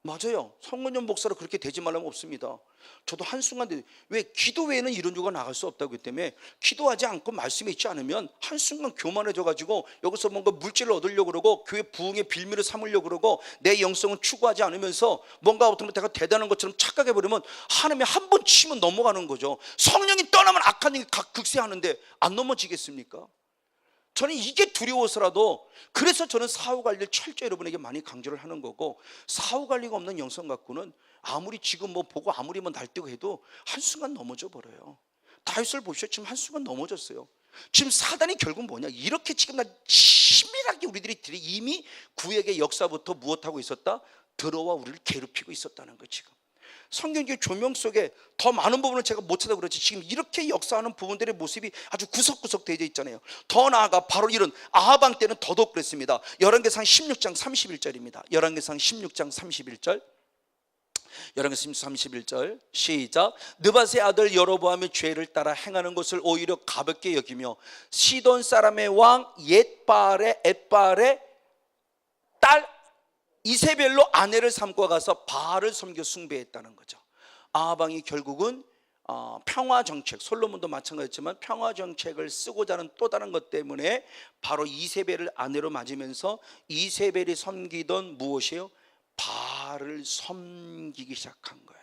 맞아요. 성건용 목사로 그렇게 되지 말라면 없습니다. 저도 한순간, 왜 기도 외에는 이런 유가 나갈 수 없다고 했기 때문에 기도하지 않고 말씀이 있지 않으면 한순간 교만해져 가지고 여기서 뭔가 물질을 얻으려고 그러고 교회 부흥의 빌미를 삼으려고 그러고 내 영성은 추구하지 않으면서 뭔가 어떤 내가 대단한 것처럼 착각해 버리면 하나님이 한 번 치면 넘어가는 거죠. 성령이 떠나면 악한 영이 극세하는데 안 넘어지겠습니까? 저는 이게 두려워서라도, 그래서 저는 사후관리를 철저히 여러분에게 많이 강조를 하는 거고, 사후관리가 없는 영성 갖고는 아무리 지금 뭐 보고 아무리 뭐 날뛰고 해도 한순간 넘어져 버려요. 다윗을 보시죠. 지금 한순간 넘어졌어요. 지금 사단이 결국 뭐냐, 이렇게 지금 치밀하게 우리들이 이미 구약의 역사부터 무엇하고 있었다? 들어와 우리를 괴롭히고 있었다는 거예요. 지금 성경적 조명 속에 더 많은 부분을 제가 못 찾아 그렇지 지금 이렇게 역사하는 부분들의 모습이 아주 구석구석 되어 있잖아요. 더 나아가 바로 이런 아합 왕 때는 더더욱 그랬습니다. 열왕기상 16장 31절입니다. 열왕기상 16장 31절. 열왕기상 31절 시작. 느밧의 아들 여로보암의 죄를 따라 행하는 것을 오히려 가볍게 여기며 시돈 사람의 왕 옅바알의 딸 이세벨로 아내를 삼고 가서 바알을 섬겨 숭배했다는 거죠. 아합 왕이 결국은 평화 정책, 솔로몬도 마찬가지지만 평화 정책을 쓰고자 하는 또 다른 것 때문에 바로 이세벨을 아내로 맞으면서 이세벨이 섬기던 무엇이에요? 바알을 섬기기 시작한 거예요.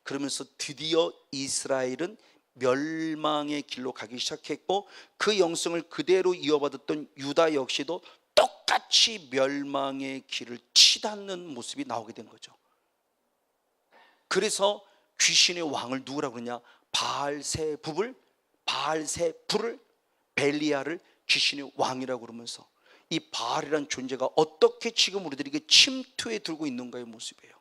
그러면서 드디어 이스라엘은 멸망의 길로 가기 시작했고, 그 영성을 그대로 이어받았던 유다 역시도 똑같이 멸망의 길을 치닫는 모습이 나오게 된 거죠. 그래서 귀신의 왕을 누구라고 그러냐? 바알세불을 벨리알을 귀신의 왕이라고 그러면서 이 바알이라는 존재가 어떻게 지금 우리들에게 침투해 들고 있는가의 모습이에요.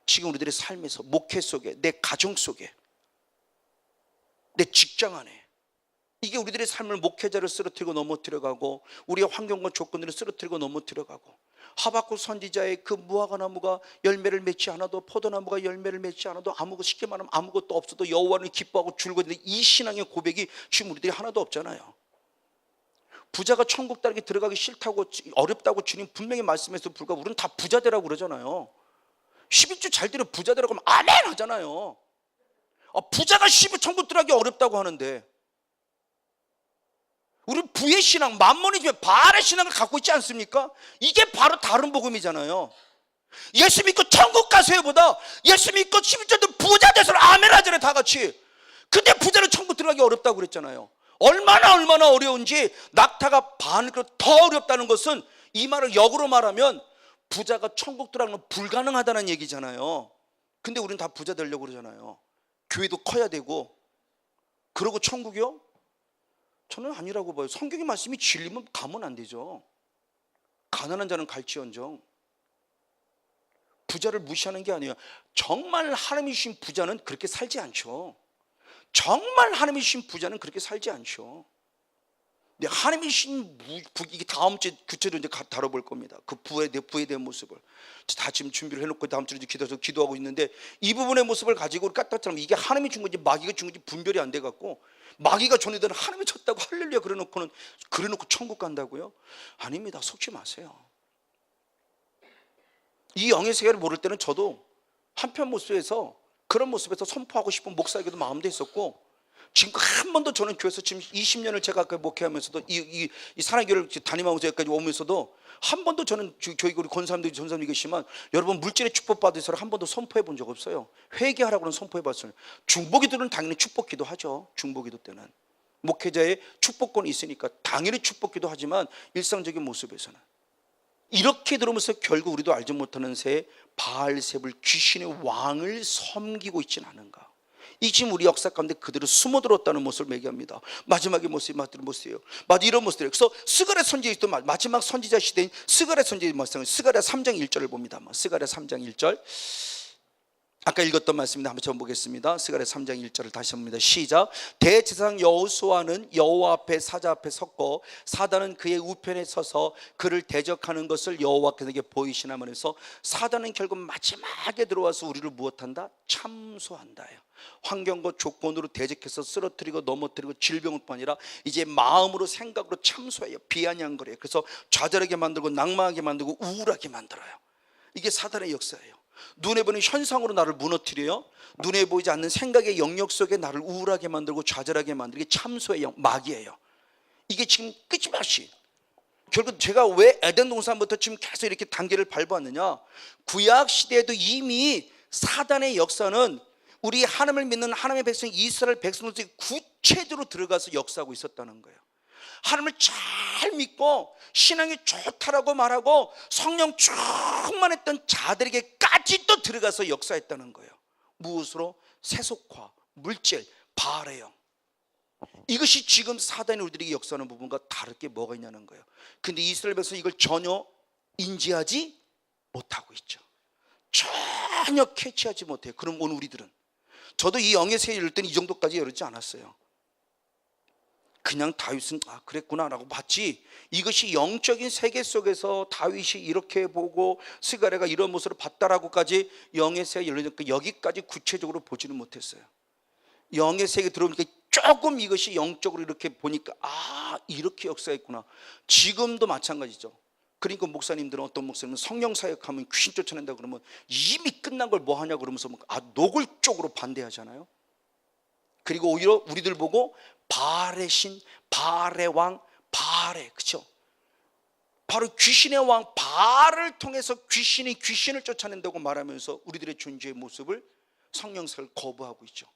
지금 우리들의 삶에서, 목회 속에, 내 가정 속에, 내 직장 안에, 이게 우리들의 삶을, 목회자를 쓰러뜨리고 넘어뜨려가고 우리의 환경과 조건들을 쓰러뜨리고 넘어뜨려가고, 하박국 선지자의 그 무화과 나무가 열매를 맺지 않아도, 포도나무가 열매를 맺지 않아도, 쉽게 말하면 아무것도 없어도 여호와를 기뻐하고 줄거리는데, 이 신앙의 고백이 지금 우리들이 하나도 없잖아요. 부자가 천국 땅에 들어가기 싫다고, 어렵다고 주님 분명히 말씀해서 불구하고 우리는 다 부자 되라고 그러잖아요. 11조 잘 되려 부자 되라고 하면 아멘 하잖아요. 부자가 천국 들어가기 어렵다고 하는데, 우리 부의 신앙, 만몬의 집에 바알의 신앙을 갖고 있지 않습니까? 이게 바로 다른 복음이잖아요. 예수 믿고 천국 가세요보다 예수 믿고 11조도 부자 돼서 아멘 하잖아요, 다 같이. 근데 부자는 천국 들어가기 어렵다고 그랬잖아요. 얼마나 어려운지, 낙타가 반으로 더 어렵다는 것은, 이 말을 역으로 말하면 부자가 천국 들어가는 건 불가능하다는 얘기잖아요. 근데 우리는 다 부자 되려고 그러잖아요. 교회도 커야 되고. 그러고 천국이요? 저는 아니라고 봐요. 성경의 말씀이 진리면 가면 안 되죠. 가난한 자는 갈지언정. 부자를 무시하는 게 아니에요. 정말 하나님이 주신 부자는 그렇게 살지 않죠. 정말 하나님이 주신 부자는 그렇게 살지 않죠. 근데 하나님이 주신 이게 다음 주에 구체적으로 이제 다뤄볼 겁니다. 그 부에 대한 모습을 다 지금 준비를 해놓고 다음 주에 기도하고 있는데, 이 부분의 모습을 가지고 우리 까딱처럼 이게 하나님이 준 건지 마귀가 준 건지 분별이 안 돼갖고, 마귀가 전에들은 하나님이 줬다고 할렐루야 그래놓고 천국 간다고요? 아닙니다. 속지 마세요. 이 영의 세계를 모를 때는 저도 한편 모습에서, 그런 모습에서 선포하고 싶은 목사에게도 마음도 있었고, 지금 한 번도 저는 교회에서 지금 20년을 제가 목회하면서도 이 사랑교회를 담임하면서 여기까지 오면서도 한 번도 저는 저희 우리 권사님들이 전사님이 계시지만, 여러분 물질의 축복 받으셔서 한 번도 선포해 본 적 없어요. 회개하라고는 선포해 봤어요. 중보기도는 당연히 축복기도 하죠. 중보기도 때는 목회자의 축복권이 있으니까 당연히 축복기도 하지만, 일상적인 모습에서는 이렇게 들으면서 결국 우리도 알지 못하는 새에 바알셉을, 귀신의 왕을 섬기고 있지는 않은가. 이 지금 우리 역사 가운데 그대로 숨어들었다는 모습을 매개합니다. 마지막의 모습이 모습이에요. 이런 모습이에요. 그래서 스가랴 선지자, 또 마지막 선지자 시대인 스가랴 선지자의 모습을 스가랴 3장 1절을 봅니다. 스가랴 3장 1절, 아까 읽었던 말씀인데 한번 좀 보겠습니다. 스가랴 3장 1절을 다시 봅니다. 시작. 대제사장 여호수아는 여호와 앞에 사자 앞에 섰고, 사단은 그의 우편에 서서 그를 대적하는 것을 여호와께서 그에게 보이시나면서, 사단은 결국 마지막에 들어와서 우리를 무엇한다? 참소한다요. 환경과 조건으로 대적해서 쓰러뜨리고 넘어뜨리고, 질병뿐 아니라 이제 마음으로, 생각으로 참소해요. 비아냥거려요. 그래서 좌절하게 만들고, 낭망하게 만들고, 우울하게 만들어요. 이게 사단의 역사예요. 눈에 보이는 현상으로 나를 무너뜨려요. 눈에 보이지 않는 생각의 영역 속에 나를 우울하게 만들고 좌절하게 만들게, 참소의 마귀예요. 이게 지금 끊임없이, 결국 제가 왜 에덴 동산부터 지금 계속 이렇게 단계를 밟았느냐, 구약 시대에도 이미 사단의 역사는 우리 하나님을 믿는 하나님의 백성 이스라엘 백성들이 구체적으로 들어가서 역사하고 있었다는 거예요. 하나님을 잘 믿고 신앙이 좋다라고 말하고 성령 충만했던 자들에게까지도 들어가서 역사했다는 거예요. 무엇으로? 세속화, 물질, 바알의 영. 이것이 지금 사단이 우리들에게 역사하는 부분과 다를 게 뭐가 있냐는 거예요. 근데 이스라엘 백성은 이걸 전혀 인지하지 못하고 있죠. 전혀 캐치하지 못해요. 그럼 오늘 우리들은, 저도 이 영의 세계를 열을 때는 이 정도까지 열지 않았어요. 그냥 다윗은 그랬구나 라고 봤지, 이것이 영적인 세계 속에서 다윗이 이렇게 보고 스가랴가 이런 모습을 봤다라고까지 영의 세계에 열리니까 여기까지 구체적으로 보지는 못했어요. 영의 세계에 들어오니까 조금 이것이 영적으로 이렇게 보니까 이렇게 역사했구나. 지금도 마찬가지죠. 그러니까 목사님들은, 어떤 목사님은 성령 사역하면 귀신 쫓아낸다 그러면 이미 끝난 걸 뭐 하냐 그러면서 노골적으로 반대하잖아요. 그리고 오히려 우리들 보고 바알의 신, 바알의 왕, 바알의, 그렇죠? 바로 귀신의 왕 바알을 통해서 귀신이 귀신을 쫓아낸다고 말하면서 우리들의 존재의 모습을, 성령사를 거부하고 있죠.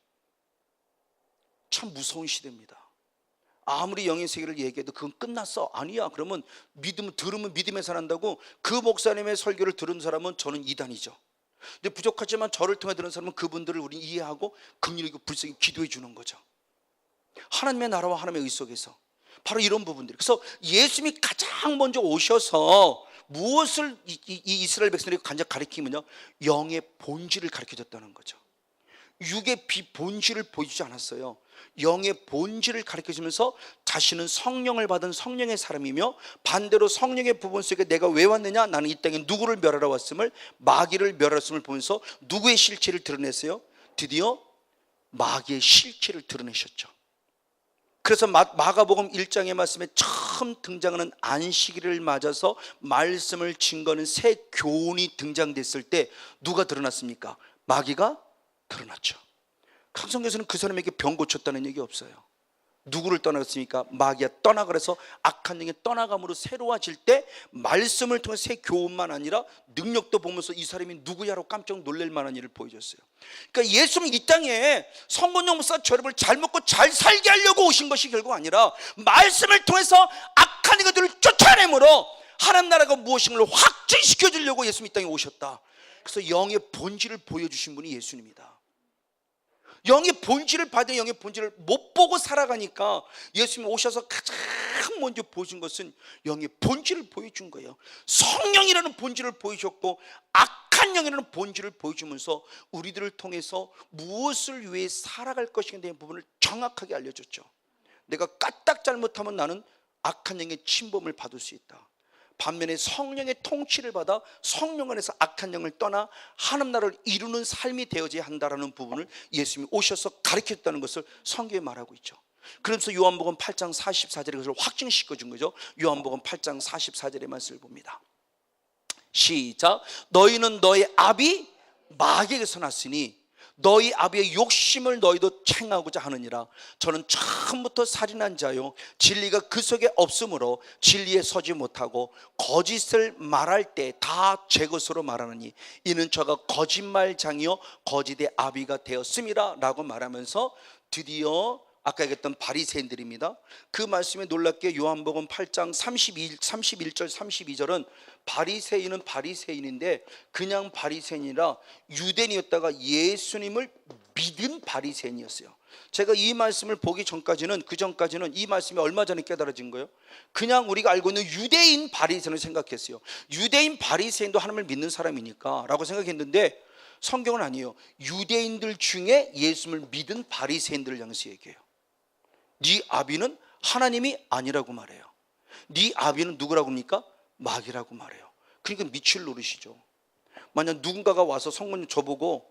참 무서운 시대입니다. 아무리 영의 세계를 얘기해도 그건 끝났어. 아니야. 그러면 들으면 믿음에 산다고 그 목사님의 설교를 들은 사람은 저는 이단이죠. 근데 부족하지만 저를 통해 들은 사람은 그분들을 우리 이해하고 긍휼히 불쌍히 기도해 주는 거죠. 하나님의 나라와 하나님의 의 속에서 바로 이런 부분들이. 그래서 예수님이 가장 먼저 오셔서 무엇을 이 이스라엘 백성들에게 간접 가르치면요, 영의 본질을 가르쳐줬다는 거죠. 육의 본질을 보여주지 않았어요. 영의 본질을 가르쳐주면서 자신은 성령을 받은 성령의 사람이며, 반대로 성령의 부분 속에 내가 왜 왔느냐, 나는 이 땅에 누구를 멸하러 왔음을, 마귀를 멸하러 왔음을 보면서 누구의 실체를 드러냈어요? 드디어 마귀의 실체를 드러내셨죠. 그래서 마가복음 1장의 말씀에 처음 등장하는 안식일을 맞아서 말씀을 증거하는 새 교훈이 등장됐을 때 누가 드러났습니까? 마귀가 드러났죠. 성경에서는 그 사람에게 병 고쳤다는 얘기 없어요. 누구를 떠나갔습니까? 마귀가 떠나가. 그래서 악한 영이 떠나감으로 새로워질 때 말씀을 통해 새 교훈만 아니라 능력도 보면서 이 사람이 누구야로 깜짝 놀랄 만한 일을 보여줬어요. 그러니까 예수는 이 땅에 성곤용 목사 여러분을 잘 먹고 잘 살게 하려고 오신 것이 결국 아니라 말씀을 통해서 악한 영들을 쫓아내므로 하나님 나라가 무엇인가를 확증시켜 주려고 예수님이 이 땅에 오셨다. 그래서 영의 본질을 보여주신 분이 예수님입니다. 영의 본질을 받은 영의 본질을 못 보고 살아가니까 예수님이 오셔서 가장 먼저 보여준 것은 영의 본질을 보여준 거예요. 성령이라는 본질을 보여줬고 악한 영이라는 본질을 보여주면서 우리들을 통해서 무엇을 위해 살아갈 것인가에 대한 부분을 정확하게 알려줬죠. 내가 까딱 잘못하면 나는 악한 영의 침범을 받을 수 있다. 반면에 성령의 통치를 받아 성령 안에서 악한 영을 떠나 하나님 나라를 이루는 삶이 되어져야 한다는 부분을 예수님이 오셔서 가르쳤다는 것을 성경에 말하고 있죠. 그러면서 요한복음 8장 44절에 그것을 확증시켜 준 거죠. 요한복음 8장 44절의 말씀을 봅니다. 시작. 너희는 너희 아비 마귀에게서 났으니 너희 아비의 욕심을 너희도 행하고자 하느니라. 저는 처음부터 살인한 자요 진리가 그 속에 없으므로 진리에 서지 못하고 거짓을 말할 때 다 제 것으로 말하느니 이는 저가 거짓말장이요 거짓의 아비가 되었음이라 라고 말하면서 드디어 아까 얘기했던 바리새인들입니다. 그 말씀에 놀랍게 요한복음 8장 31절 32절은 바리새인은 바리새인인데 그냥 바리새인이라 유대인이었다가 예수님을 믿은 바리새인이었어요. 제가 이 말씀을 보기 전까지는 이 말씀이 얼마 전에 깨달아진 거예요. 그냥 우리가 알고 있는 유대인 바리새인을 생각했어요. 유대인 바리새인도 하나님을 믿는 사람이니까 라고 생각했는데 성경은 아니에요. 유대인들 중에 예수님을 믿은 바리새인들을 향해서 얘기해요. 네 아비는 하나님이 아니라고 말해요. 네 아비는 누구라고 합니까? 마귀라고 말해요. 그러니까 미칠 노릇이죠. 만약 누군가가 와서 성모님 저보고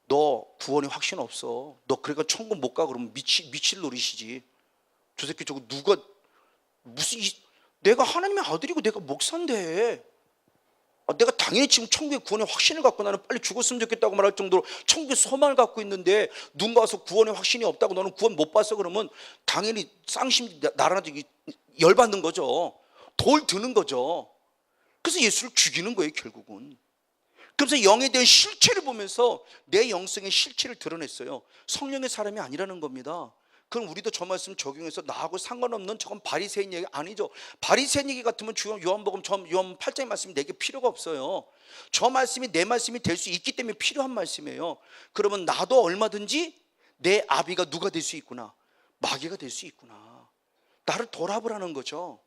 너 구원의 확신 없어, 너 그러니까 천국 못 가, 그러면 미칠 노릇이지. 저 새끼 저거 누가 무슨 내가 하나님의 아들이고 내가 목사인데 내가 당연히 지금 천국의 구원의 확신을 갖고 나는 빨리 죽었으면 좋겠다고 말할 정도로 천국의 소망을 갖고 있는데 누군가 와서 구원의 확신이 없다고 너는 구원 못 봤어 그러면 당연히 쌍심이 나라나지 열받는 거죠. 돌 드는 거죠. 그래서 예수를 죽이는 거예요 결국은. 그래서 영에 대한 실체를 보면서 내 영성의 실체를 드러냈어요. 성령의 사람이 아니라는 겁니다. 그럼 우리도 저 말씀 적용해서 나하고 상관없는 저건 바리새인 얘기 아니죠. 바리새인 얘기 같으면 요한복음 요한 8장의 말씀이 내게 필요가 없어요. 저 말씀이 내 말씀이 될 수 있기 때문에 필요한 말씀이에요. 그러면 나도 얼마든지 내 아비가 누가 될 수 있구나, 마귀가 될 수 있구나, 나를 돌아보라는 거죠.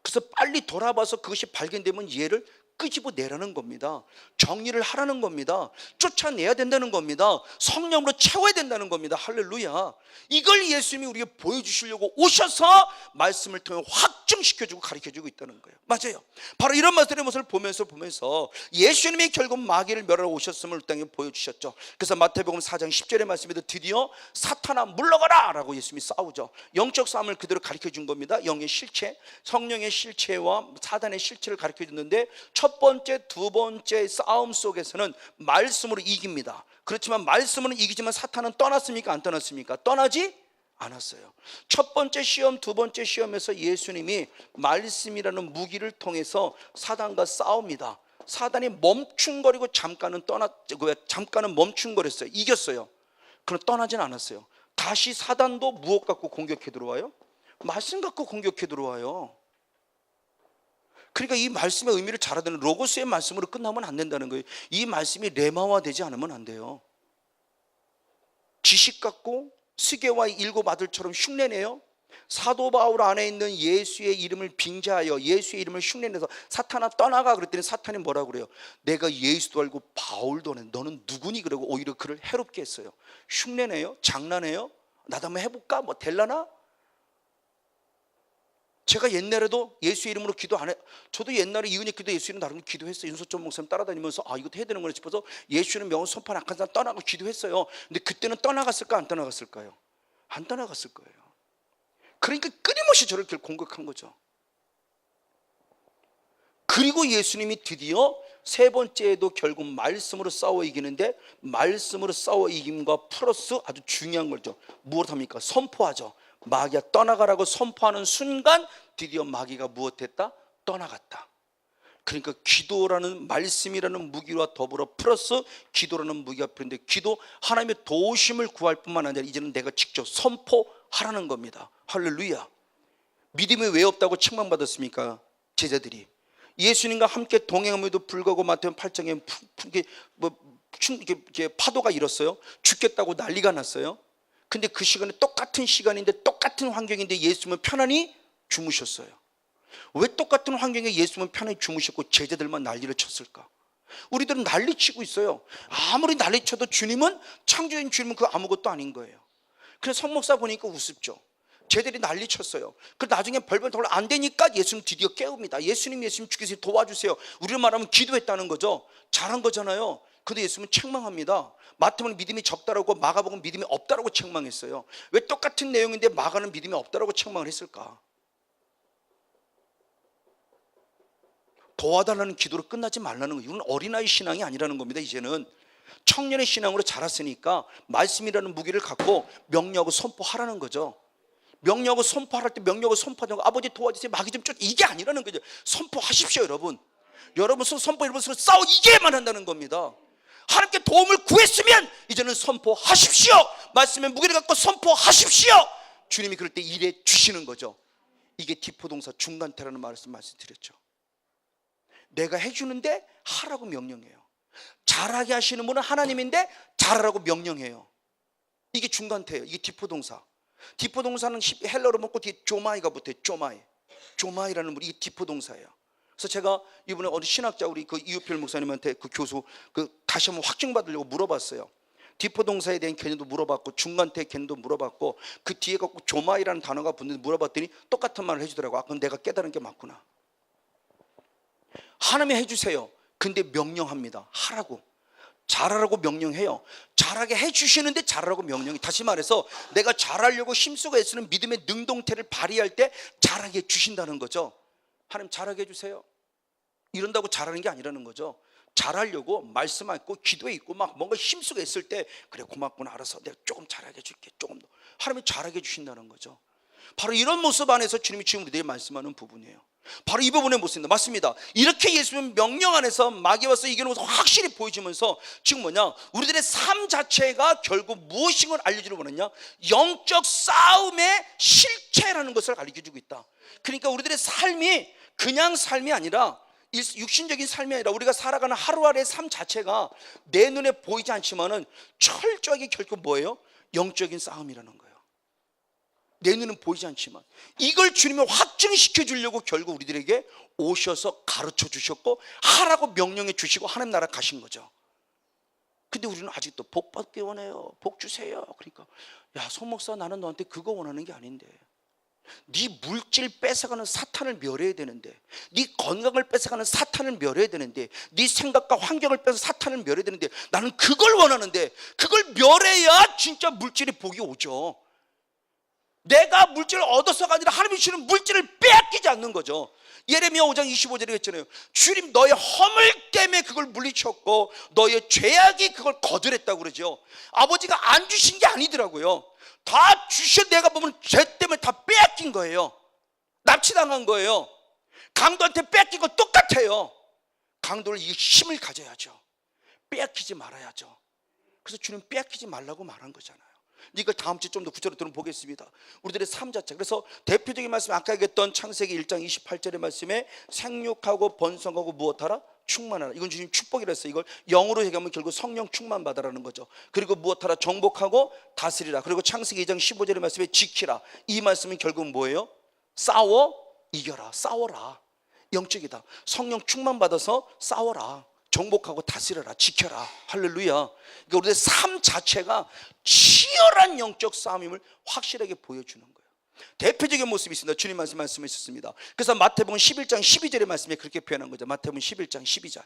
그래서 빨리 돌아봐서 그것이 발견되면 얘를 끄집어내라는 겁니다. 정리를 하라는 겁니다. 쫓아내야 된다는 겁니다. 성령으로 채워야 된다는 겁니다. 할렐루야. 이걸 예수님이 우리에게 보여주시려고 오셔서 말씀을 통해 확증시켜주고 가르쳐주고 있다는 거예요. 맞아요. 바로 이런 말씀의 모습을 보면서 예수님이 결국 마귀를 멸하러 오셨음을 땅에 보여주셨죠. 그래서 마태복음 4장 10절의 말씀에도 드디어 사탄아 물러가라 라고 예수님이 싸우죠. 영적 싸움을 그대로 가르쳐준 겁니다. 영의 실체, 성령의 실체와 사단의 실체를 가르쳐줬는데 첫 번째, 두 번째 싸움 속에서는 말씀으로 이깁니다. 그렇지만 말씀으로 이기지만 사탄은 떠났습니까? 안 떠났습니까? 떠나지 않았어요. 첫 번째 시험, 두 번째 시험에서 예수님이 말씀이라는 무기를 통해서 사단과 싸웁니다. 사단이 멈춤거리고 잠깐은 멈춤거렸어요. 이겼어요. 그럼 떠나진 않았어요. 다시 사단도 무엇 갖고 공격해 들어와요? 말씀 갖고 공격해 들어와요. 그러니까 이 말씀의 의미를 잘 알아듣는 로고스의 말씀으로 끝나면 안 된다는 거예요. 이 말씀이 레마화되지 않으면 안 돼요. 지식 갖고 스게와의 일곱 아들처럼 흉내내요. 사도 바울 안에 있는 예수의 이름을 빙자하여 예수의 이름을 흉내내서 사탄아 떠나가 그랬더니 사탄이 뭐라고 그래요? 내가 예수도 알고 바울도 아는 너는 누구니? 그러고 오히려 그를 해롭게 했어요. 흉내내요? 장난해요? 나도 한번 해볼까? 뭐 될라나? 제가 옛날에도 예수의 이름으로 기도 안 해. 저도 옛날에 이은혜 기도 예수 이름 나름 기도했어요. 윤소천 목사님 따라다니면서 이것도 해야 되는구나 싶어서 예수는 명은 손판 악한 사람 떠나고 기도했어요. 근데 그때는 떠나갔을까 안 떠나갔을까요? 안 떠나갔을 거예요. 그러니까 끊임없이 저를 공격한 거죠. 그리고 예수님이 드디어 세 번째에도 결국 말씀으로 싸워 이기는데, 말씀으로 싸워 이김과 플러스 아주 중요한 거죠. 무엇 합니까? 선포하죠. 마귀야 떠나가라고 선포하는 순간 드디어 마귀가 무엇했다? 떠나갔다. 그러니까 기도라는 말씀이라는 무기와 더불어 플러스 기도라는 무기가 필요한데, 기도 하나님의 도우심을 구할 뿐만 아니라 이제는 내가 직접 선포하라는 겁니다. 할렐루야. 믿음이 왜 없다고 책망받았습니까? 제자들이 예수님과 함께 동행함에도 불구하고 마태복음 8장에 파도가 일었어요. 죽겠다고 난리가 났어요. 근데 그 시간에 똑같은 시간인데 똑같은 환경인데 예수님은 편안히 주무셨어요. 왜 똑같은 환경에 예수님은 편안히 주무셨고 제자들만 난리를 쳤을까? 우리들은 난리치고 있어요. 아무리 난리쳐도 주님은, 창조인 주님은 그 아무것도 아닌 거예요. 그래서 성목사 보니까 우습죠. 제자들이 난리쳤어요. 그 나중에 벌벌 돌아 안 되니까 예수님 드디어 깨웁니다. 예수님 주께서 도와주세요. 우리로 말하면 기도했다는 거죠. 잘한 거잖아요. 근데 예수님은 책망합니다. 마태복음 믿음이 적다라고, 마가복음 믿음이 없다라고 책망했어요. 왜 똑같은 내용인데 마가는 믿음이 없다라고 책망을 했을까? 도와달라는 기도로 끝나지 말라는 거예요. 이건 어린아이 신앙이 아니라는 겁니다. 이제는 청년의 신앙으로 자랐으니까 말씀이라는 무기를 갖고 명령하고 선포하라는 거죠. 명령하고 선포할 때 명령하고 선포하는 거, 아버지 도와주세요, 마귀 좀 쫓, 이게 아니라는 거죠. 선포하십시오. 여러분 선포, 여러분 싸워 이겨야만 한다는 겁니다. 하나님께 도움을 구했으면 이제는 선포하십시오. 말씀의 무게를 갖고 선포하십시오. 주님이 그럴 때 일해 주시는 거죠. 이게 디포동사 중간태라는 말씀드렸죠. 내가 해주는데 하라고 명령해요. 잘하게 하시는 분은 하나님인데 잘하라고 명령해요. 이게 중간태예요. 이게 디포동사. 디포동사는 헬러로 먹고 뒤에 조마이가 붙어요. 조마이라는 분이 이게 디포동사예요. 그래서 제가 이번에 어느 신학자 우리 그 이우필 목사님한테 그 교수 다시 한번 확증받으려고 물어봤어요. 디포동사에 대한 개념도 물어봤고 중간태 개념도 물어봤고 그 뒤에 갖고 조마이라는 단어가 붙는데 물어봤더니 똑같은 말을 해주더라고. 그럼 내가 깨달은 게 맞구나. 하나님이 해주세요. 근데 명령합니다. 하라고. 잘하라고 명령해요. 잘하게 해주시는데 잘하라고 명령해. 다시 말해서 내가 잘하려고 힘쓰고 애쓰는 믿음의 능동태를 발휘할 때 잘하게 해주신다는 거죠. 하나님 잘하게 해주세요. 이런다고 잘하는 게 아니라는 거죠. 잘하려고 말씀하고 기도에 있고 막 뭔가 힘쓰고 했을 때 그래 고맙구나, 알아서 내가 조금 잘하게 해줄게, 조금 더. 하나님이 잘하게 해주신다는 거죠. 바로 이런 모습 안에서 주님이 지금 우리에게 말씀하는 부분이에요. 바로 이 부분의 모습입니다. 맞습니다. 이렇게 예수님 명령 안에서 마귀 와서 이기는 모습 확실히 보여지면서 지금 뭐냐, 우리들의 삶 자체가 결국 무엇인 걸 알려주려 원하냐, 영적 싸움의 실체라는 것을 알려주고 있다. 그러니까 우리들의 삶이 그냥 삶이 아니라, 육신적인 삶이 아니라 우리가 살아가는 하루하루의 삶 자체가 내 눈에 보이지 않지만은 철저하게 결국 뭐예요? 영적인 싸움이라는 거예요. 내 눈은 보이지 않지만 이걸 주님이 확증시켜 주려고 결국 우리들에게 오셔서 가르쳐 주셨고 하라고 명령해 주시고 하나님 나라 가신 거죠. 근데 우리는 아직도 복 받기 원해요. 복 주세요. 그러니까 야, 송 목사, 나는 너한테 그거 원하는 게 아닌데, 네 물질 뺏어가는 사탄을 멸해야 되는데, 네 건강을 뺏어가는 사탄을 멸해야 되는데, 네 생각과 환경을 뺏어 사탄을 멸해야 되는데, 나는 그걸 원하는데, 그걸 멸해야 진짜 물질이 복이 오죠. 내가 물질을 얻어서가 아니라 하나님이 주는 물질을 빼앗기지 않는 거죠. 예레미야 5장 25절에 했잖아요. 주님 너의 허물 때문에 그걸 물리쳤고 너의 죄악이 그걸 거절했다고 그러죠. 아버지가 안 주신 게 아니더라고요. 다 주셔. 내가 보면 죄 때문에 다 빼앗긴 거예요. 납치당한 거예요. 강도한테 뺏긴 거 똑같아요. 강도를 이 힘을 가져야죠. 빼앗기지 말아야죠. 그래서 주님 빼앗기지 말라고 말한 거잖아요. 이걸 다음 주에 좀 더 구체적으로 보겠습니다. 우리들의 삶 자체. 그래서 대표적인 말씀, 아까 얘기했던 창세기 1장 28절의 말씀에 생육하고 번성하고 무엇하라? 충만하라. 이건 주님 축복이라 했어요. 이걸 영어로 얘기하면 결국 성령 충만 받아라는 거죠. 그리고 무엇하라? 정복하고 다스리라. 그리고 창세기 2장 15절의 말씀에 지키라. 이 말씀은 결국 뭐예요? 싸워 이겨라. 싸워라. 영적이다. 성령 충만 받아서 싸워라. 정복하고 다스려라. 지켜라. 할렐루야. 그러니까 우리의 삶 자체가 치열한 영적 싸움임을 확실하게 보여주는 거예요. 대표적인 모습이 있습니다. 주님 말씀하셨습니다. 그래서 마태복음 11장 12절의 말씀에 그렇게 표현한 거죠. 마태복음 11장 12절